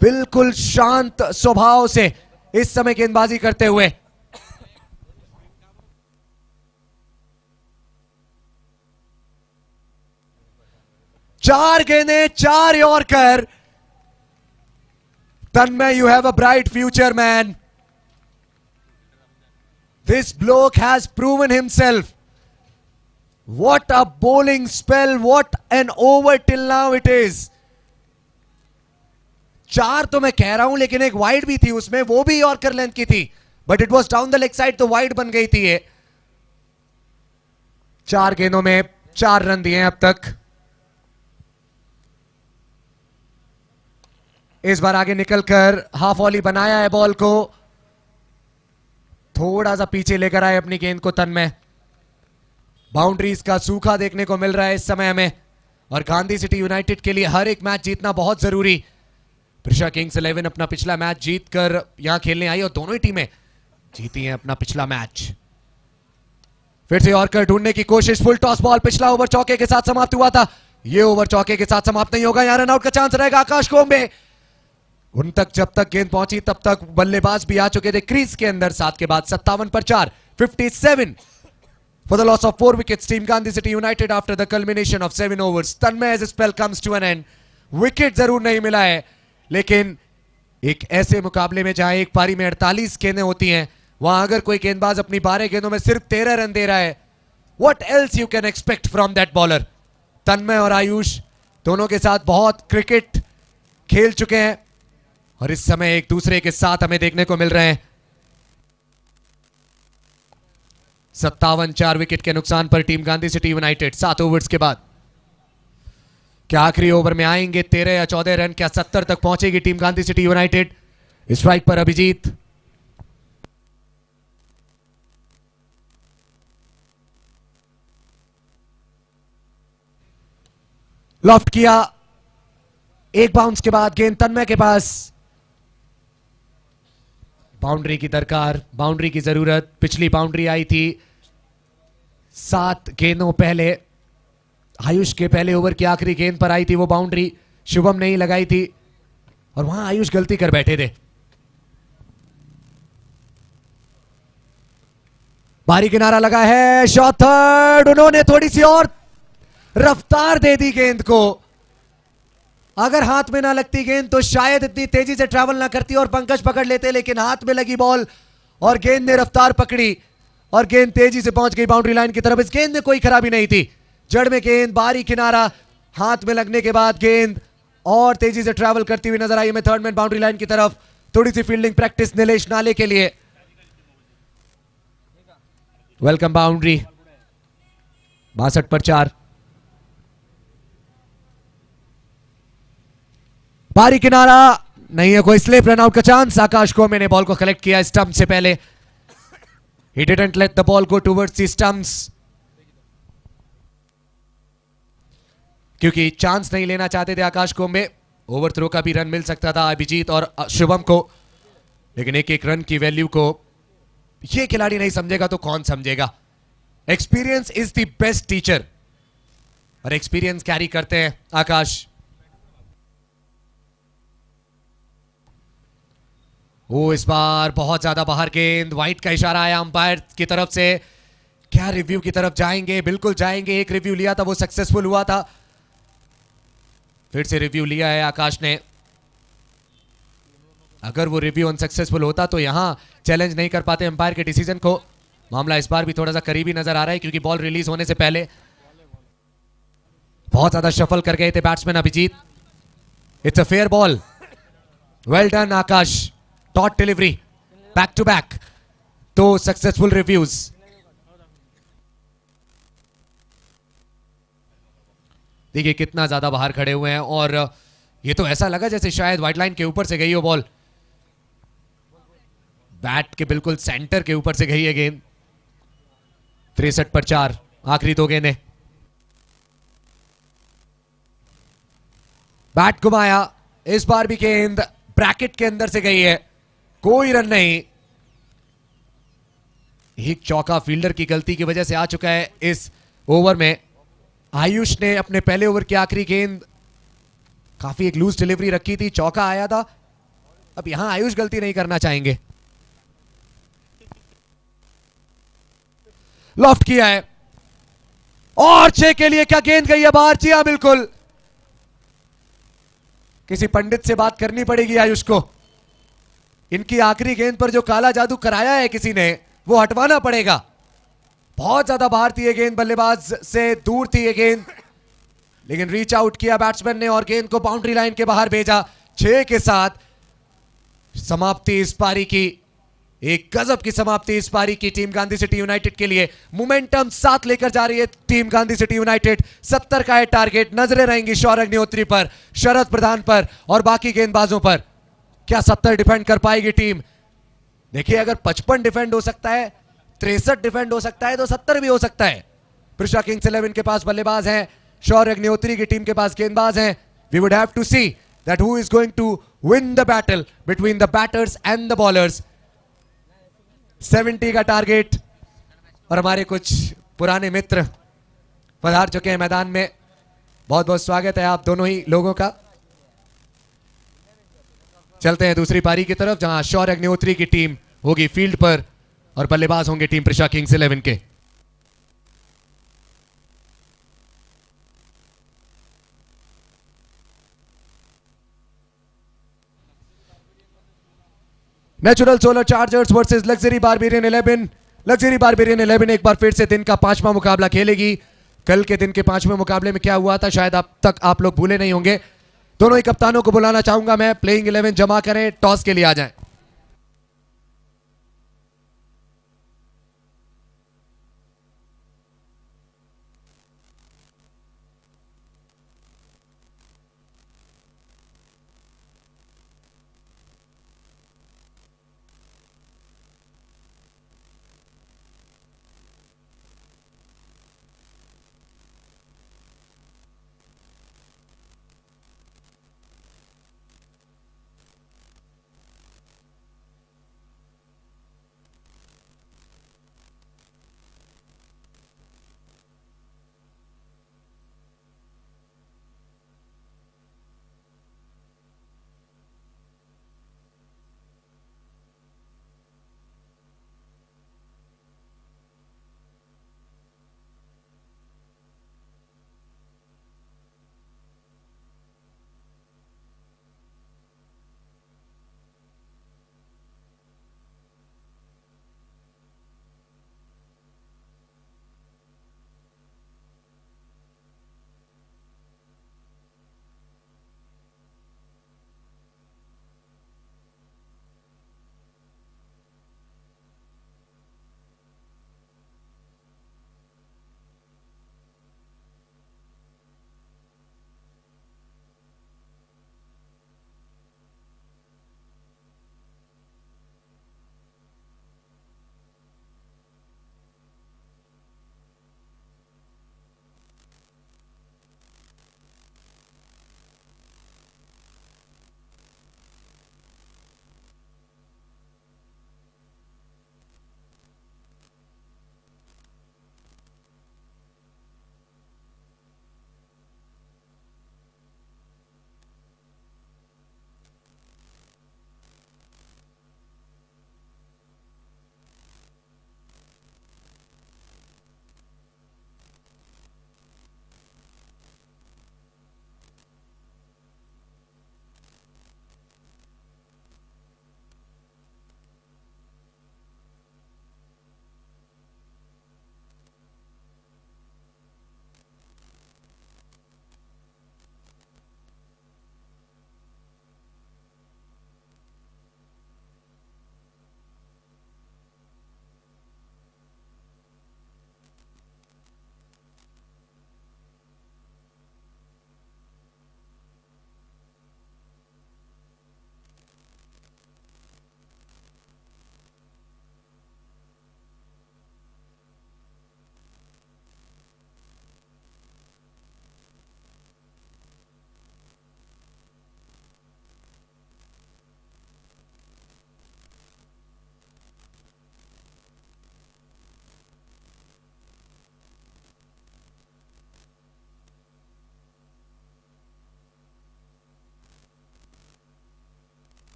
A: बिल्कुल शांत स्वभाव से इस समय गेंदबाजी करते हुए। चार गेंदें, 4 yorker. Tanmay, you have a bright future, man. This bloke has proven himself. What a bowling spell, what an over till now it is. 4 तो मैं कह रहा हूं, लेकिन एक वाइड भी थी उसमें, वो भी यॉर्कर लेंथ की थी। But it was down the leg side, तो वाइड बन गई थी ये। 4 गेंदों में 4 रन दिए हैं अब तक। इस बार आगे निकलकर हाफ वॉली बनाया है, बॉल को थोड़ा सा पीछे लेकर आए अपनी गेंद को तन्मय। बाउंड्रीज का सूखा देखने को मिल रहा है इस समय हमें, और गांधी सिटी यूनाइटेड के लिए हर एक मैच जीतना बहुत जरूरी। प्रिशा किंग्स 11 अपना पिछला मैच जीतकर यहां खेलने आई और दोनों ही टीमें जीती हैं अपना पिछला मैच। फिर से यॉर्कर ढूंढने की कोशिश, फुल टॉस बॉल, पिछला ओवर चौके के साथ समाप्त हुआ था, ये ओवर चौके के साथ समाप्त नहीं होगा, यहां रन आउट का चांस रहेगा आकाश कोम्बे। उन तक जब तक गेंद पहुंची तब तक बल्लेबाज भी आ चुके थे क्रीज के अंदर। 7 के बाद 57 पर 4, 57 for the loss of 4 wickets. Team Gandhi City United after the culmination of 7 overs. Tanmay as spell comes to an end. Wicket जरूर नहीं मिला है, लेकिन एक ऐसे मुकाबले में जहां एक पारी में 48 गेंदें होती हैं, वहां अगर कोई गेंदबाज अपनी 12 गेंदों में सिर्फ 13 रन दे रहा है, what else you can expect from that bowler? तन्मय और आयुष दोनों के साथ बहुत क्रिकेट खेल चुके हैं और इस समय एक दूसरे के साथ हमें देखने को मिल रहे हैं। 57 4 विकेट के नुकसान पर team Gandhi city United 7 overs के बाद। क्या आखिरी ओवर में आएंगे 13 या 14 रन? क्या 70 तक पहुंचेगी team Gandhi city United? Strike पर अभिजीत, लॉफ्ट किया, एक बाउंस के बाद गेंद तन्मय के पास। बाउंड्री की दरकार, बाउंड्री की जरूरत। पिछली बाउंड्री आई थी 7 गेंदों पहले, आयुष के पहले ओवर की आखिरी गेंद पर आई थी वो बाउंड्री, शुभम ने ही लगाई थी और वहां आयुष गलती कर बैठे थे। बारी किनारा लगा है, शॉट थर्ड, उन्होंने थोड़ी सी और रफ्तार दे दी गेंद को। अगर हाथ में ना लगती गेंद तो शायद इतनी तेजी से ट्रैवल ना करती और पंकज पकड़ लेते, लेकिन हाथ में लगी बॉल और गेंद ने रफ्तार पकड़ी और गेंद तेजी से पहुंच गई बाउंड्री लाइन की तरफ। इस गेंद में कोई खराबी नहीं थी, जड़ में गेंद, बारी किनारा, हाथ में लगने के बाद गेंद और तेजी से ट्रैवल करती हुई नजर आई हमें थर्ड मैन बाउंड्री लाइन की तरफ। थोड़ी सी फील्डिंग प्रैक्टिस नीलेश नाले के लिए। वेलकम बाउंड्री, 62 पर 4। बारी किनारा नहीं है, कोई स्लिप, रन आउट का चांस। आकाश कोम्बे ने बॉल को कलेक्ट किया स्टंप से पहले। He didn't let the ball go towards the stumps, क्योंकि चांस नहीं लेना चाहते थे आकाश कोम्बे। ओवर थ्रो का भी रन मिल सकता था अभिजीत और शुभम को, लेकिन एक एक रन की वैल्यू को ये खिलाड़ी नहीं समझेगा तो कौन समझेगा। Experience is the best teacher और एक्सपीरियंस कैरी करते हैं आकाश। वो इस बार बहुत ज्यादा बाहर गेंद, वाइट का इशारा आया अंपायर की तरफ से। क्या रिव्यू की तरफ जाएंगे? बिल्कुल जाएंगे। एक रिव्यू लिया था, वो सक्सेसफुल हुआ था, फिर से रिव्यू लिया है आकाश ने। अगर वो रिव्यू अनसक्सेसफुल होता तो यहां चैलेंज नहीं कर पाते अंपायर के डिसीजन को। मामला इस बार भी थोड़ा सा करीबी नजर आ रहा है, क्योंकि बॉल रिलीज होने से पहले बहुत ज्यादा शफल कर गए थे batsman Abhijeet. It's a fair ball, well done Akash, taut delivery, back to back, तो सक्सेसफुल रिव्यूज। देखिए कितना ज्यादा बाहर खड़े हुए हैं और ये तो ऐसा लगा जैसे शायद व्हाइट लाइन के ऊपर से गई हो बॉल, बैट के बिल्कुल सेंटर के ऊपर से गई है गेंद। 63 पर 4, आखिरी 2 गेंदें। बैट घुमाया, इस बार भी गेंद ब्रैकेट के अंदर से गई है, कोई रन नहीं। एक चौका फील्डर की गलती की वजह से आ चुका है इस ओवर में। आयुष ने अपने पहले ओवर की आखिरी गेंद काफी एक लूज डिलीवरी रखी थी, चौका आया था। अब यहां आयुष गलती नहीं करना चाहेंगे। लॉफ्ट किया है और 6 के लिए क्या गेंद गई है बाहर? जी हां बिल्कुल, किसी पंडित से बात करनी पड़ेगी आयुष को। इनकी आखिरी गेंद पर जो काला जादू कराया है किसी ने, वो हटवाना पड़ेगा। बहुत ज्यादा बाहर थी ये गेंद, बल्लेबाज से दूर थी ये गेंद, लेकिन रीच आउट किया बैट्समैन ने और गेंद को बाउंड्री लाइन के बाहर भेजा। 6 के साथ समाप्ति इस पारी की। एक गजब की समाप्ति इस पारी की टीम गांधी सिटी यूनाइटेड के लिए। मोमेंटम साथ लेकर जा रही है टीम गांधी सिटी यूनाइटेड। 70 का है टारगेट। नजरें रहेंगी सौरभ अग्निहोत्री पर, शरद प्रधान पर और बाकी गेंदबाजों पर। क्या 70 डिफेंड कर पाएगी टीम? देखिए, अगर 55 डिफेंड हो सकता है, 63 डिफेंड हो सकता है, तो 70 भी हो सकता है। प्रिशा किंग्स 11 के पास बल्लेबाज हैं, शौर्य अग्निहोत्री की टीम के पास गेंदबाज हैं। We would have to see that who is going to win the battle between the batters and the bowlers. 70 का टारगेट और हमारे कुछ पुराने मित्र पधार चुके हैं मैदान में। बहुत बहुत स्वागत है आप दोनों ही लोगों का। चलते हैं दूसरी पारी की तरफ, जहां शौर्य अग्निहोत्री की टीम होगी फील्ड पर और बल्लेबाज होंगे टीम प्रिशा किंग्स 11 के। Natural solar chargers versus luxury barbarian 11। Luxury barbarian 11 एक बार फिर से दिन का 5वां मुकाबला खेलेगी। कल के दिन के 5वें मुकाबले में क्या हुआ था शायद अब तक आप लोग भूले नहीं होंगे। दोनों ही कप्तानों को बुलाना चाहूंगा मैं, प्लेइंग 11 जमा करें, टॉस के लिए आ जाएं।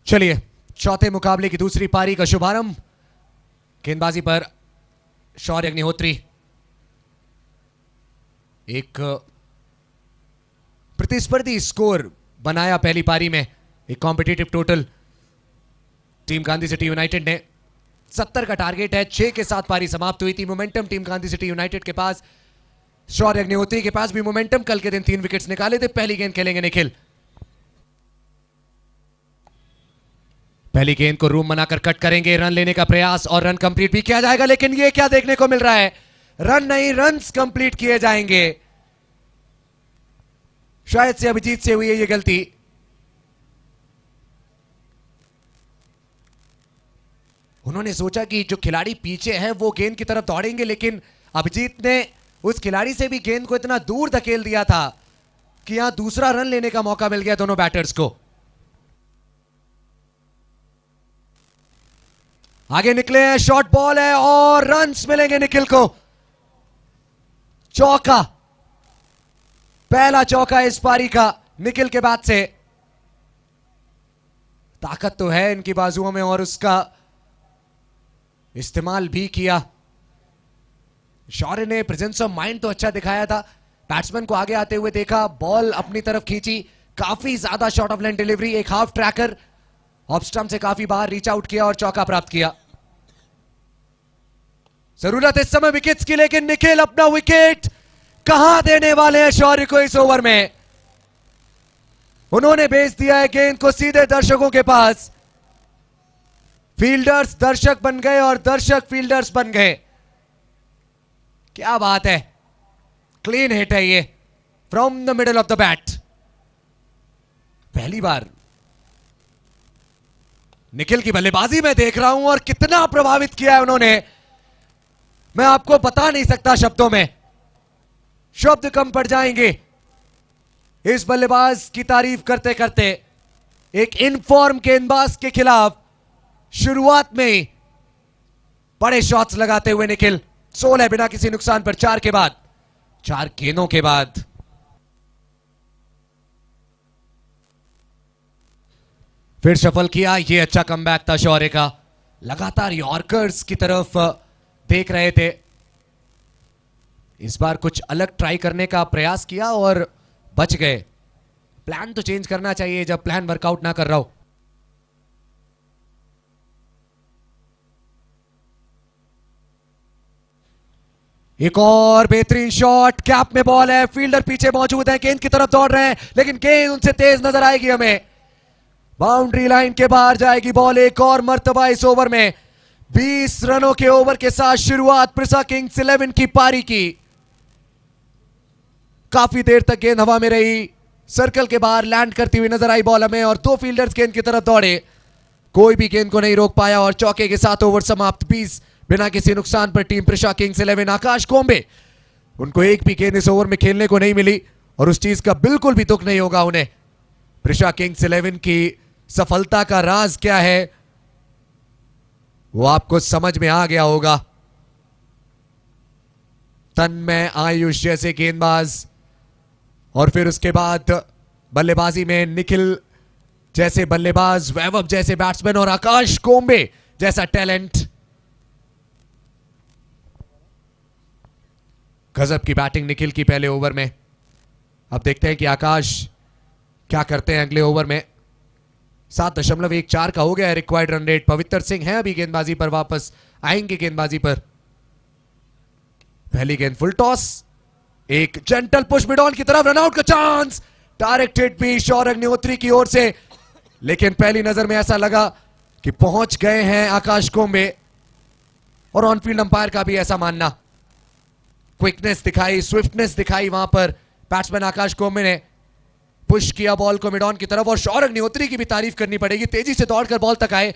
A: चलिए चौथे मुकाबले की दूसरी पारी का शुभारंभ। गेंदबाजी पर शौर्य अग्निहोत्री। एक प्रतिस्पर्धी स्कोर बनाया पहली पारी में, एक competitive total. Team Gandhi city United ने 70 का टारगेट है। 6 के साथ पारी समाप्त हुई थी। Momentum team Gandhi city United के पास, शौर्य अग्निहोत्री के पास भी मोमेंटम। कल के दिन 3 विकेट्स निकाले थे। पहली गेंद खेलेंगे निखिल। पहली गेंद को रूम बनाकर कट करेंगे। रन लेने का प्रयास और रन कंप्लीट भी किया जाएगा, लेकिन यह क्या देखने को मिल रहा है? रन नहीं, रन्स कंप्लीट किए जाएंगे। शायद से अभिजीत से हुई है यह गलती। उन्होंने सोचा कि जो खिलाड़ी पीछे है वो गेंद की तरफ दौड़ेंगे, लेकिन अभिजीत ने उस खिलाड़ी से भी गेंद को इतना दूर धकेल दिया था कि यहां दूसरा रन लेने का मौका मिल गया दोनों बैटर्स को। आगे निकले हैं, शॉर्ट बॉल है और रन्स मिलेंगे निखिल को। चौका, पहला चौका इस पारी का निखिल के बाद से। ताकत तो है इनकी बाजुओं में और उसका इस्तेमाल भी किया। शौर्य ने प्रेजेंस ऑफ माइंड तो अच्छा दिखाया था। बैट्समैन को आगे आते हुए देखा, बॉल अपनी तरफ खींची, काफी ज्यादा शॉर्ट ऑफ लाइन डिलीवरी, एक हाफ ट्रैकर, ऑफ स्टंप से काफी बाहर रीच आउट किया और चौका प्राप्त किया। जरूरत इस समय विकेट्स की, लेकिन निखिल अपना विकेट कहां देने वाले हैं शौर्य को इस ओवर में? उन्होंने भेज दिया है गेंद को सीधे दर्शकों के पास। फील्डर्स दर्शक बन गए और दर्शक फील्डर्स बन गए। क्या बात है, क्लीन हिट है ये from the middle of the bat. पहली बार निखिल की बल्लेबाजी में देख रहा हूं और कितना प्रभावित किया है उन्होंने, मैं आपको बता नहीं सकता शब्दों में। शब्द कम पड़ जाएंगे इस बल्लेबाज की तारीफ करते करते। एक इनफॉर्म गेंदबाज के खिलाफ शुरुआत में ही बड़े शॉट्स लगाते हुए निखिल। 16 बिना किसी नुकसान पर 4 के बाद, 4 गेंदों के बाद। फिर सफल किया, ये अच्छा कमबैक था शौर्य का। लगातार यॉर्कर्स की तरफ देख रहे थे, इस बार कुछ अलग ट्राई करने का प्रयास किया और बच गए। प्लान तो चेंज करना चाहिए जब प्लान वर्कआउट ना कर रहा हो। एक और बेहतरीन शॉट, कैप में बॉल है, फील्डर पीछे मौजूद है, गेंद की तरफ दौड़ रहे हैं, लेकिन गेंद उनसे तेज नजर आएगी हमें। बाउंड्री लाइन के बाहर जाएगी बॉल। एक और मर्तबा इस ओवर में 20 रनों के ओवर के साथ शुरुआत प्रिसा किंग्स 11 की पारी की। काफी देर तक गेंद हवा में रही, सर्कल के बाहर लैंड करती हुई नजर आई बॉल हमें और 2 फील्डर्स गेंद की तरफ दौड़े, कोई भी गेंद को नहीं रोक पाया और चौके के साथ ओवर समाप्त। 20 बिना किसी नुकसान पर टीम प्रिसा किंग्स 11। आकाश कोम्बे, उनको एक भी गेंद इस ओवर में खेलने को नहीं मिली और उस चीज का बिल्कुल भी दुख नहीं होगा उन्हें। प्रिसा किंग्स 11 की सफलता का राज क्या है वो आपको समझ में आ गया होगा। तन्मय, आयुष जैसे गेंदबाज और फिर उसके बाद बल्लेबाजी में निखिल जैसे बल्लेबाज, वैभव जैसे बैट्समैन और आकाश कोम्बे जैसा टैलेंट। गजब की बैटिंग निखिल की पहले ओवर में। अब देखते हैं कि आकाश क्या करते हैं अगले ओवर में। 7.14 का हो गया है रिक्वायर्ड रन रेट। पवित्र सिंह है अभी गेंदबाजी पर, वापस आएंगे गेंदबाजी पर। पहली गेंद फुल टॉस, एक जेंटल पुश मिड ऑन की तरफ, रनआउट का चांस, डायरेक्ट हिट भी शौर्य अग्निहोत्री की ओर से, लेकिन पहली नजर में ऐसा लगा कि पहुंच गए हैं आकाश कोम्बे और ऑन फील्ड अंपायर का भी ऐसा मानना। क्विकनेस दिखाई, स्विफ्टनेस दिखाई वहां पर बैट्समैन आकाश कोम्बे ने। पुश किया बॉल को मिड ऑन की तरफ और शौर्य अग्निहोत्री की भी तारीफ करनी पड़ेगी, तेजी से दौड़कर बॉल तक आए,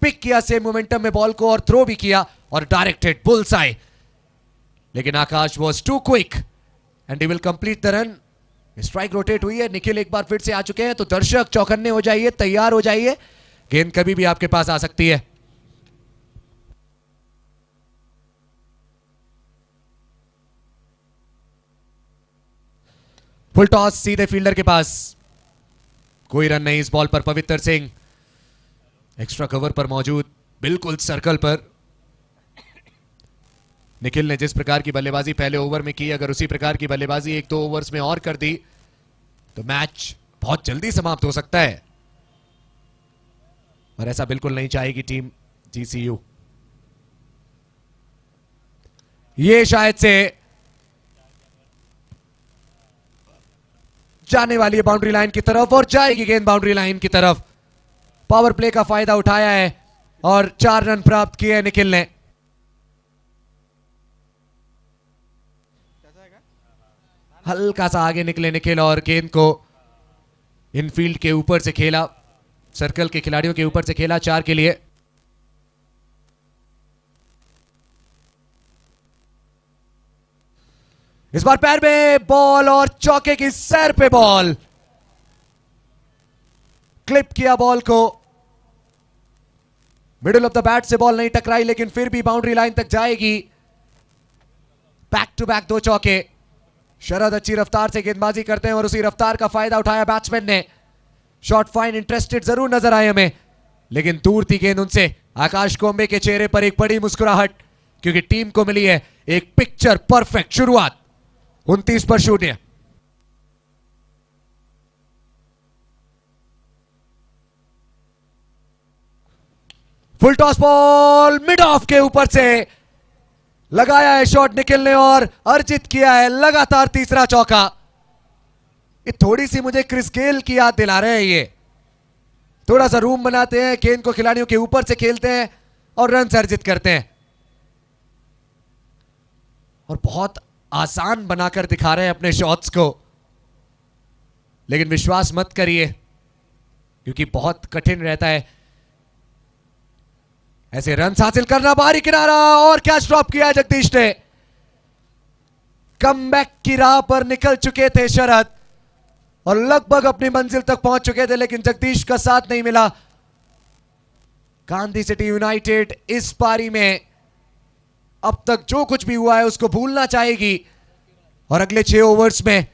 A: पिक किया सेम मोमेंटम में बॉल को और थ्रो भी किया और डायरेक्ट हिट बुल्स आए, लेकिन Akash was too quick and he will complete the run. Strike rotate हुई है, निखिल एक बार फिर से आ चुके हैं, तो दर्शक चौकन्ने हो जाइए, तैयार हो जाइए, गेंद कभी भी आपके पास आ सकती है। फुल टॉस सीधे फील्डर के पास, कोई रन नहीं इस बॉल पर। पवित्र सिंह एक्स्ट्रा कवर पर मौजूद, बिल्कुल सर्कल पर। निखिल ने जिस प्रकार की बल्लेबाजी पहले ओवर में की, अगर उसी प्रकार की बल्लेबाजी एक दो ओवर्स में और कर दी तो मैच बहुत जल्दी समाप्त हो सकता है, और ऐसा बिल्कुल नहीं चाहेगी टीम जीसीयू। ये शायद से जाने वाली है बाउंड्री लाइन की तरफ, और जाएगी गेंद बाउंड्री लाइन की तरफ। पावर प्ले का फायदा उठाया है और 4 रन प्राप्त किए निखिल ने। हल्का सा आगे निकले निखिल और गेंद को इनफील्ड के ऊपर से खेला, सर्कल के खिलाड़ियों के ऊपर से खेला 4 के लिए। इस बार पैर में बॉल और चौके की सैर पे बॉल, क्लिप किया बॉल को, मिडिल ऑफ द बैट से बॉल नहीं टकराई, लेकिन फिर भी बाउंड्री लाइन तक जाएगी। बैक टू बैक 2 चौके। शरद अच्छी रफ्तार से गेंदबाजी करते हैं और उसी रफ्तार का फायदा उठाया बैट्समैन ने। शॉट फाइन, इंटरेस्टेड जरूर नजर आए हमें, लेकिन दूर थी गेंद उनसे। आकाश कोम्बे के चेहरे पर एक बड़ी मुस्कुराहट, क्योंकि टीम को मिली है एक पिक्चर परफेक्ट शुरुआत। 29 पर 0। Full toss ball mid of के ऊपर से लगाया है शॉट निखिल ने और अर्जित किया है लगातार तीसरा चौका। ये थोड़ी सी मुझे क्रिस गेल की याद दिला रहे हैं। ये थोड़ा सा रूम बनाते हैं, गेंद को खिलाड़ियों के ऊपर से खेलते हैं और रन अर्जित करते हैं, और बहुत आसान बनाकर दिखा रहे हैं अपने शॉट्स को। लेकिन विश्वास मत करिए, क्योंकि बहुत कठिन रहता है ऐसे रन हासिल करना। बाहरी किनारा और कैच ड्रॉप किया जगदीश ने। कमबैक की राह पर निकल चुके थे शरद और लगभग अपनी मंजिल तक पहुंच चुके थे, लेकिन जगदीश का साथ नहीं मिला। गांधी सिटी यूनाइटेड इस पारी में अब तक जो कुछ भी हुआ है उसको भूलना चाहेगी और अगले 6 ओवर्स में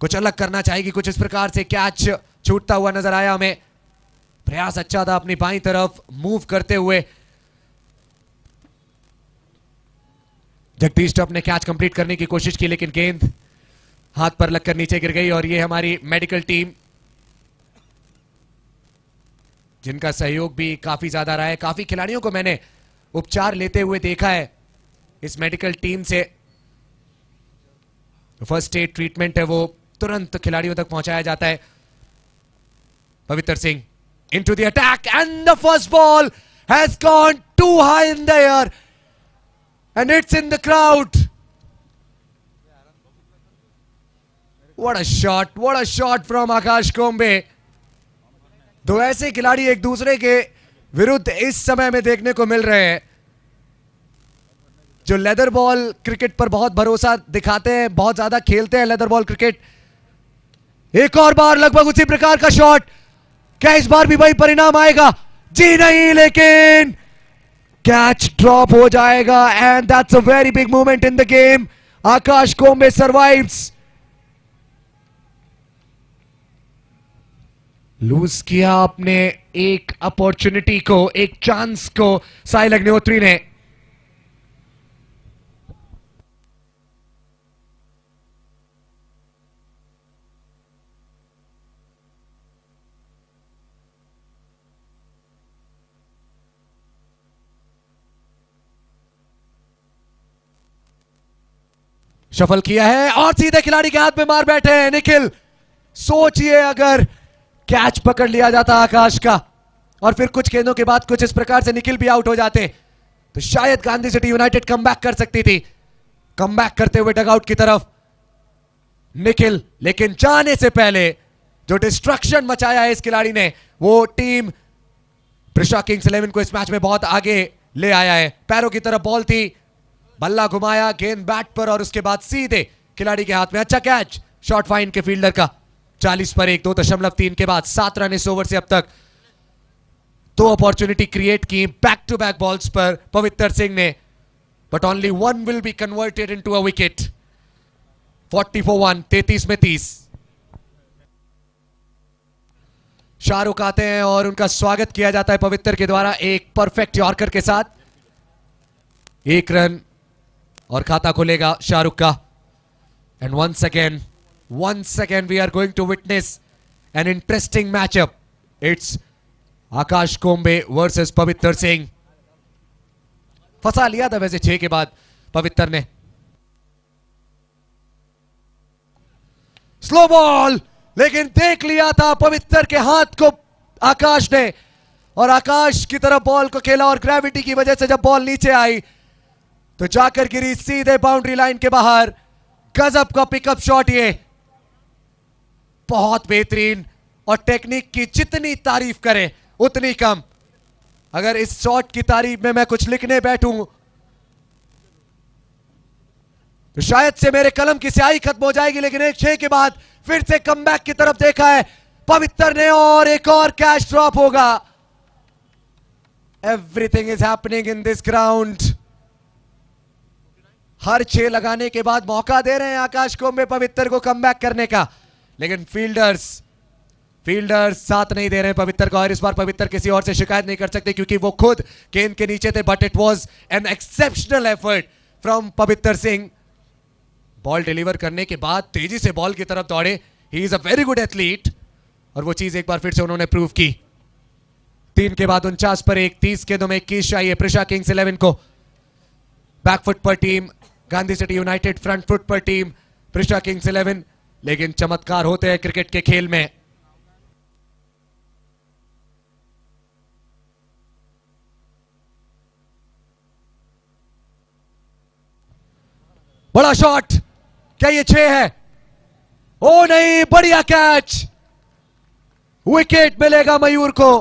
A: कुछ अलग करना चाहेगी। कुछ इस प्रकार से कैच छूटता हुआ नजर आया हमें। प्रयास अच्छा था अपनी बाईं तरफ मूव करते हुए। जगदीश ने अपने कैच कंप्लीट करने की कोशिश की, लेकिन गेंद हाथ पर लगकर नीचे गिर गई। और ये हमारी मेडिकल टीम, जिनका सहयोग भी काफी ज्यादा रहा है। काफी खिलाड़ियों को मैंने उपचार लेते हुए देखा है इस मेडिकल टीम से। फर्स्ट एड ट्रीटमेंट है वो तुरंत खिलाड़ियों तक पहुंचाया जाता है। पवित्र Singh into the attack and the first ball has gone too high in the air and it's in the crowd. What a shot from Akash Kombe. दो ऐसे खिलाड़ी एक दूसरे के विरुद्ध इस समय में देखने को मिल रहे हैं, जो लेदर बॉल क्रिकेट पर बहुत भरोसा दिखाते हैं, बहुत ज्यादा खेलते हैं लेदर बॉल क्रिकेट। एक और बार लगभग उसी प्रकार का शॉट। क्या इस बार भी वही परिणाम आएगा? जी नहीं, लेकिन कैच ड्रॉप हो जाएगा and that's a very big moment in the game. Akash Kombe survives. Lose किया अपने एक अपॉर्चुनिटी को, एक चांस को साहिल अग्निहोत्री ने। शफल किया है और सीधे खिलाड़ी के हाथ में मार बैठे हैं निखिल। सोचिए अगर कैच पकड़ लिया जाता आकाश का और फिर कुछ गेंदों के बाद कुछ इस प्रकार से निखिल भी आउट हो जाते तो शायद गांधी सिटी यूनाइटेड कमबैक कर सकती थी। कमबैक करते हुए डगआउट की तरफ निखिल, लेकिन जाने से पहले जो डिस्ट्रक्शन मचाया है इस खिलाड़ी ने, वो टीम प्रिशा किंग्स 11 को इस मैच में बहुत आगे ले आया है। पैरों की तरफ बॉल थी, बल्ला घुमाया, गेंद बैट पर और उसके बाद सीधे खिलाड़ी के हाथ में। अच्छा कैच शॉट फाइन के फील्डर का। 40 पर 1, 2.3 के बाद 7 रन इस ओवर से अब तक। 2 अपॉर्चुनिटी क्रिएट की बैक टू बैक बॉल्स पर पवित्र सिंह ने, but only 1 will be converted into a wicket. 40 for 1, 33 में 30। शाहरुख आते हैं और उनका स्वागत किया जाता है पवित्र के द्वारा एक परफेक्ट यॉर्कर के साथ। 1 रन और खाता खुलेगा शाहरुख का। And once again we are going to witness an interesting matchup. It's Akash Kombe versus Pavitra Singh. फंसा लिया था वैसे 6 के बाद पवित्र ने। स्लो बॉल, लेकिन देख लिया था पवित्र के हाथ को आकाश ने और आकाश की तरफ बॉल को खेला और ग्रेविटी की वजह से जब बॉल नीचे आई तो जाकर गिरी सीधे बाउंड्री लाइन के बाहर। गजब का पिकअप शॉट ये, बहुत बेहतरीन। और टेक्निक की जितनी तारीफ करें उतनी कम। अगर इस शॉट की तारीफ में मैं कुछ लिखने बैठूं तो शायद से मेरे कलम की स्याही खत्म हो जाएगी। लेकिन एक 6 के बाद फिर से कमबैक की तरफ देखा है पवित्र ने और एक और कैच ड्रॉप होगा। Everything is happening in this ground. हर 6 लगाने के बाद मौका दे रहे हैं आकाश कोम्बे पवित्र को कमबैक करने का, लेकिन फील्डर्स साथ नहीं दे रहे हैं पवित्र को। और इस बार पवित्र किसी और से शिकायत नहीं कर सकते क्योंकि वो खुद गेंद के नीचे थे। But it was an exceptional effort from पवित्र सिंह। बॉल डिलीवर करने के बाद तेजी से बॉल की तरफ दौड़े। He is a very good athlete और वो चीज एक बार फिर से उन्होंने प्रूव की। 3 के बाद 49 पर 1, 30 गेंदों में 21 चाहिए प्रिशा किंग्स 11 को। बैकफुट पर team Gandhi city United, front foot पर टीम प्रिशा किंग्स 11। लेकिन चमत्कार होते हैं क्रिकेट के खेल में। बड़ा शॉट, क्या ये 6 है? ओ नहीं, बढ़िया कैच, विकेट मिलेगा मयूर को।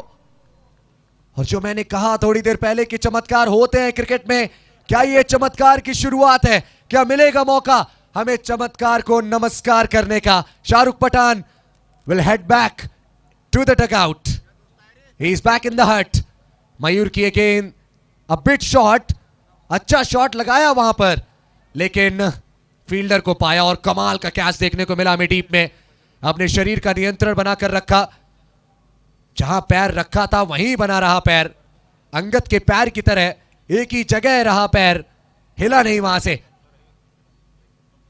A: और जो मैंने कहा थोड़ी देर पहले कि चमत्कार होते हैं क्रिकेट में, क्या ये चमत्कार की शुरुआत है? क्या मिलेगा मौका हमें चमत्कार को नमस्कार करने का? Shahrukh Pathan will head back to the dugout. He is back in the hut. Mayur की अगेन अ बिट शॉट, अच्छा शॉट लगाया वहां पर, लेकिन फील्डर को पाया और कमाल का कैच देखने को मिला हमें डीप में। अपने शरीर का नियंत्रण बनाकर रखा, जहां पैर रखा था वहीं बना रहा पैर। अंगद के पैर की तरह एक ही जगह रहा पैर, हिला नहीं वहां से।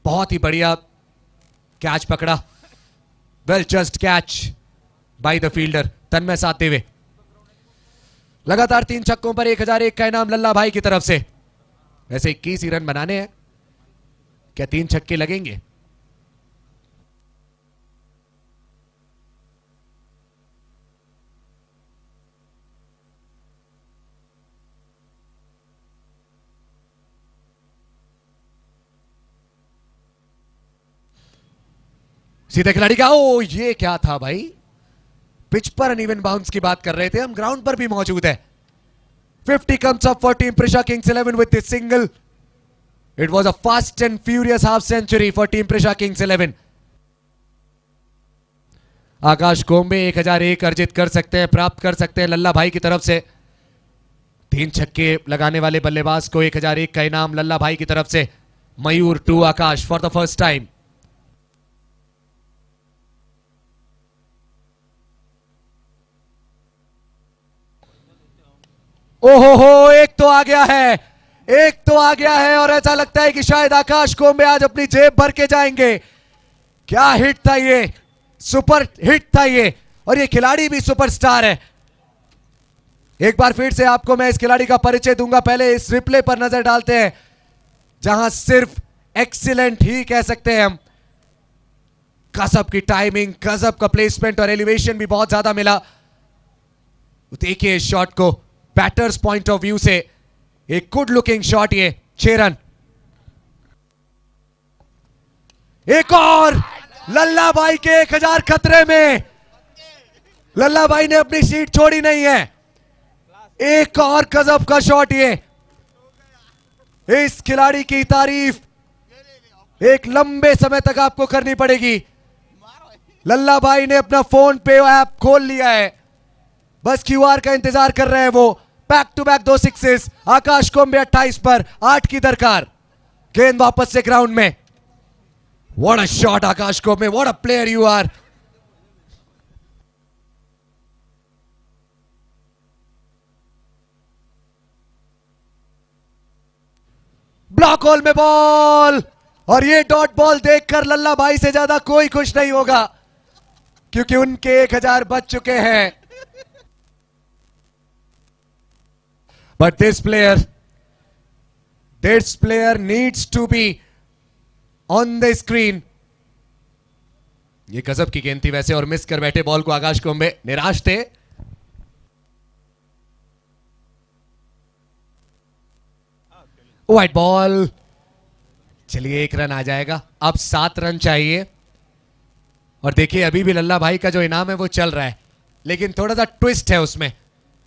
A: बहुत ही बढ़िया कैच पकड़ा, well just catch by the fielder Tanmay साधते हुए। लगातार 3 छक्कों पर 1001 का इनाम लल्ला भाई की तरफ से। वैसे 21 ही रन बनाने हैं, क्या 3 छक्के लगेंगे? सीधे खिलाड़ी का, ओ ये क्या था भाई? पिच पर अनइवन बाउंस की बात कर रहे थे हम, ग्राउंड पर भी मौजूद है। 50 comes up for team Prisha Kings 11 with this single. It was a fast and furious half century for team Prisha Kings 11. आकाश कोम्बे 1001 अर्जित कर सकते हैं, प्राप्त कर सकते हैं लल्ला भाई की तरफ से। 3 छक्के लगाने वाले बल्लेबाज को 1001 का इनाम लल्ला भाई की तरफ से। Mayur to Akash for the first time. ओहो हो, एक तो आ गया है, एक तो आ गया है और ऐसा लगता है कि शायद आकाश कोम्बे आज अपनी जेब भर के जाएंगे। क्या हिट था ये, सुपर हिट था ये, और ये खिलाड़ी भी सुपरस्टार है। एक बार फिर से आपको मैं इस खिलाड़ी का परिचय दूंगा, पहले इस रिप्ले पर नजर डालते हैं जहां सिर्फ एक्सीलेंट ही कह सकते हैं हम। गजब की टाइमिंग, गजब का प्लेसमेंट और एलिवेशन भी बहुत ज्यादा मिला। देखिए इस शॉट को बैटर्स पॉइंट ऑफ व्यू से, एक गुड लुकिंग शॉट ये। 6 रन। एक और, लल्ला भाई के 1000 खतरे में। लल्ला भाई ने अपनी सीट छोड़ी नहीं है। एक और गजब का शॉट ये। इस खिलाड़ी की तारीफ एक लंबे समय तक आपको करनी पड़ेगी। लल्ला भाई ने अपना फोन पे ऐप खोल लिया है, बस क्यूआर का इंतजार कर रहे हैं वो। Back to back 2 sixes. Akash Kombe 28 पर 8 की दरकार। गेंद वापस से ग्राउंड में। What a shot Akash Kombe, what a player you are. Block hole में बॉल, और ये डॉट बॉल देखकर लल्ला भाई से ज्यादा कोई खुश नहीं होगा, क्योंकि उनके 1000 बच चुके हैं। But this player needs to be on the screen. ये गजब की गेंद थी वैसे, और मिस कर बैठे बॉल को आकाश कुंबले, निराश थे। व्हाइट बॉल, चलिए 1 रन आ जाएगा। अब 7 रन चाहिए, और देखिए अभी भी लल्ला भाई का जो इनाम है वो चल रहा है, लेकिन थोड़ा सा ट्विस्ट है उसमें।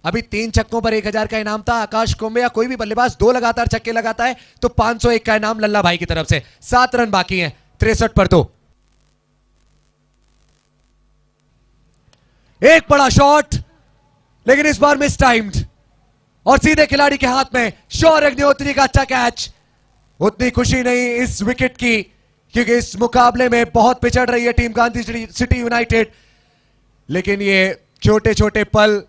A: अभी 3 छक्कों पर 1000 का इनाम था। आकाश कुंबले या कोई भी बल्लेबाज 2 लगातार छक्के लगाता है तो 501 का इनाम लल्ला भाई की तरफ से। 7 रन बाकी हैं 63 पर 2। एक बड़ा शॉट, लेकिन इस बार मिस टाइम्ड, और सीधे खिलाड़ी के हाथ में। शौर्य अग्निहोत्री का अच्छा कैच। उतनी खुशी नहीं इस विकेट की, क्योंकि इस मुकाबले में बहुत पिछड़ रही है टीम गांधी सिटी यूनाइटेड, लेकिन ये छोटे छोटे पल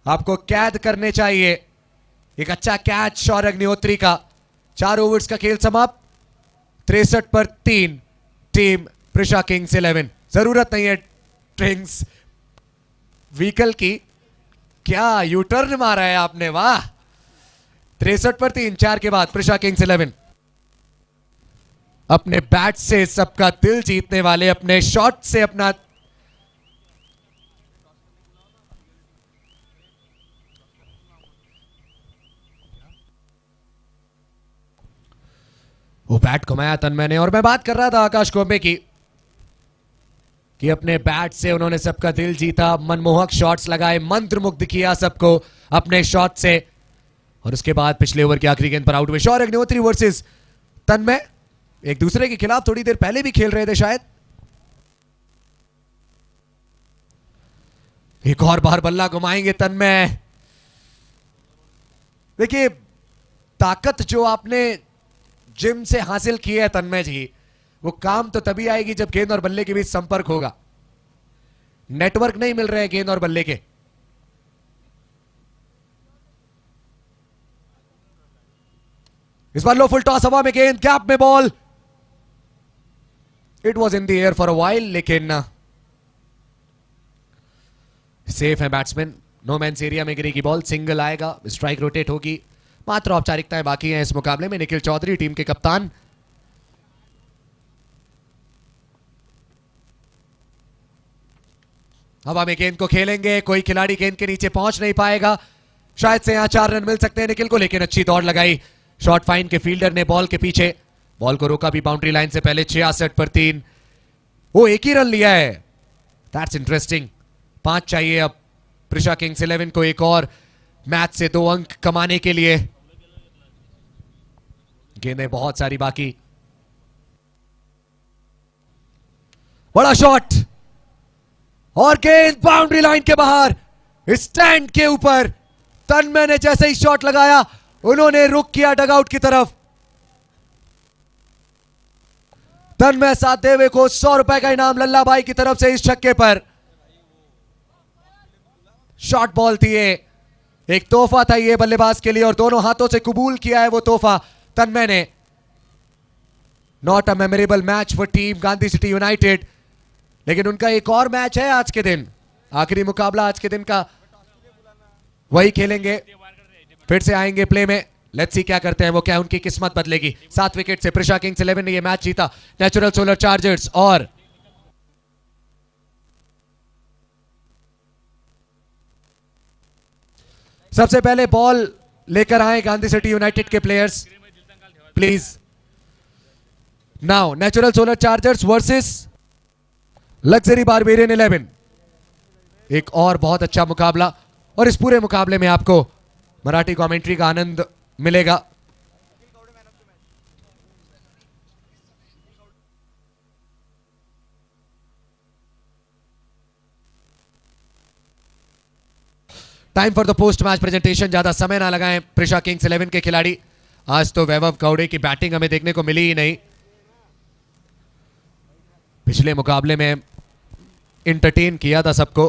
A: आपको कैद करने चाहिए। एक अच्छा कैच शौर्य अग्निहोत्री का। 4 ओवर्स का खेल समाप्त, 63 पर 3 टीम प्रिशा किंग्स 11। जरूरत नहीं है ट्रिंग्स व्हीकल की। क्या यूटर्न मारा है आपने, वाह। 63 पर 3, 4 के बाद प्रिशा किंग्स 11। अपने बैट से सबका दिल जीतने वाले, अपने शॉट से अपना वो बैट घुमाया तन्मय ने। और मैं बात कर रहा था आकाश कुंबले की, कि अपने बैट से उन्होंने सबका दिल जीता, मनमोहक शॉट्स लगाए, मंत्रमुग्ध किया सबको अपने शॉट से, और उसके बाद पिछले ओवर की आखिरी गेंद पर आउट हुए। शौर्य अग्निहोत्री वर्सेस तन्मय, एक दूसरे के खिलाफ थोड़ी देर पहले भी खेल रहे थे शायद। एक और बार बल्ला घुमाएंगे तन्मय। देखिए ताकत जो आपने जिम से हासिल की है तन्मय जी, वो काम तो तभी आएगी जब गेंद और बल्ले के बीच संपर्क होगा। नेटवर्क नहीं मिल रहे हैं गेंद और बल्ले के। इस बार लो फुल टॉस, हवा में गेंद, गैप में ball. It was in the air for a while, लेकिन सेफ है बैट्समैन। नो मैंस एरिया में गिरेगी बॉल, सिंगल आएगा, स्ट्राइक रोटेट होगी। मात्र औपचारिकताएं बाकी हैं इस मुकाबले में। निखिल चौधरी टीम के कप्तान। हवा में गेंद को खेलेंगे, कोई खिलाड़ी गेंद के नीचे पहुंच नहीं पाएगा। शायद से यहां 4 रन मिल सकते हैं निखिल को, लेकिन अच्छी दौड़ लगाई शॉर्ट फाइन के फील्डर ने बॉल के पीछे। बॉल को रोका भी बाउंड्री लाइन से पहले। 66 पर 3, वो एक ही रन लिया है। That's interesting. 5 चाहिए अब प्रिशा किंग्स 11 को, एक और मैच से 2 अंक कमाने के लिए। गेंदें बहुत सारी बाकी। बड़ा शॉट, और गेंद बाउंड्री लाइन के बाहर, स्टैंड के ऊपर। तन्मय ने जैसे ही शॉट लगाया, उन्होंने रुक किया डगआउट की तरफ। तन्मय साहदेवे को 100 रुपए का इनाम लल्ला भाई की तरफ से इस छक्के पर। शॉर्ट बॉल थी ये, एक तोहफा था ये बल्लेबाज के लिए, और दोनों हाथों से कबूल किया है वो तोहफा तन्मय ने। Not a memorable match for team Gandhi city United, लेकिन उनका एक और मैच है आज के दिन। आखिरी मुकाबला आज के दिन का वही खेलेंगे, फिर से आएंगे प्ले में। लेट्स सी क्या करते हैं वो, क्या उनकी किस्मत बदलेगी। 7 विकेट से प्रिशा किंग्स 11 ने ये मैच जीता नेचुरल सोलर चार्जर्स। और सबसे पहले बॉल लेकर आए गांधी सिटी यूनाइटेड के players please. Now natural solar chargers versus luxury barbarian 11। एक और बहुत अच्छा मुकाबला, और इस पूरे मुकाबले में आपको मराठी कमेंट्री का आनंद मिलेगा। Time for the post match presentation. ज्यादा समय ना लगाएं प्रिशा किंग्स 11 के खिलाड़ी। आज तो वैभव कौड़े की बैटिंग हमें देखने को मिली ही नहीं। पिछले मुकाबले में एंटरटेन किया था सबको।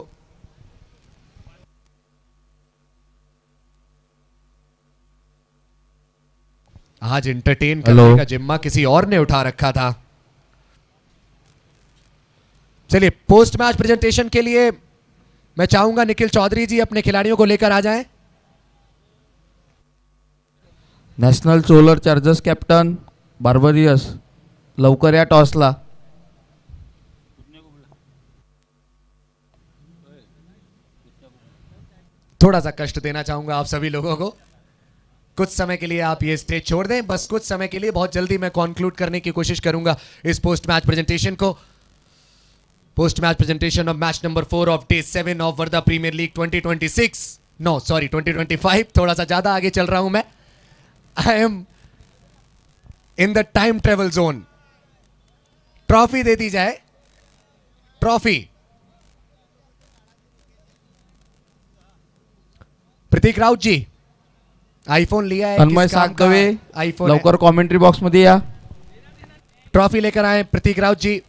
A: आज एंटरटेन
B: हेलो।
A: करने का जिम्मा किसी और ने उठा रखा था। चलिए पोस्ट मैच प्रेजेंटेशन के लिए मैं चाहूंगा निखिल चौधरी जी अपने खिलाड़ियों को लेकर आ जाएं।
B: नॅशनल सोलर चार्जर्स कॅप्टन बार्बरियस लवकर या टॉसला.
A: थोड़ा सा कष्ट देना चाहूंगा आप सभी लोगों को। कुछ समय के लिए आप ये स्टेज छोड़ दें, बस कुछ समय के लिए। बहुत जल्दी मैं कंक्लूड करने की कोशिश करूंगा इस पोस्ट मैच प्रेजेंटेशन को। Post match presentation of match number 4 of day 7 of Wardha premier league 2026, no sorry 2025, थोड़ा सा ज्यादा आगे चल रहा हूं मैं। I am in the time travel zone. Trophy दे दी जाए, ट्रॉफी। प्रतीक राउत जी, आईफोन लिया है?
B: तन्मय
A: किस काम का
B: सागवे
A: आईफोन है?
B: लवकर कॉमेंट्री बॉक्स मध्ये या.
A: ट्रॉफी लेकर आए प्रतीक राउत जी।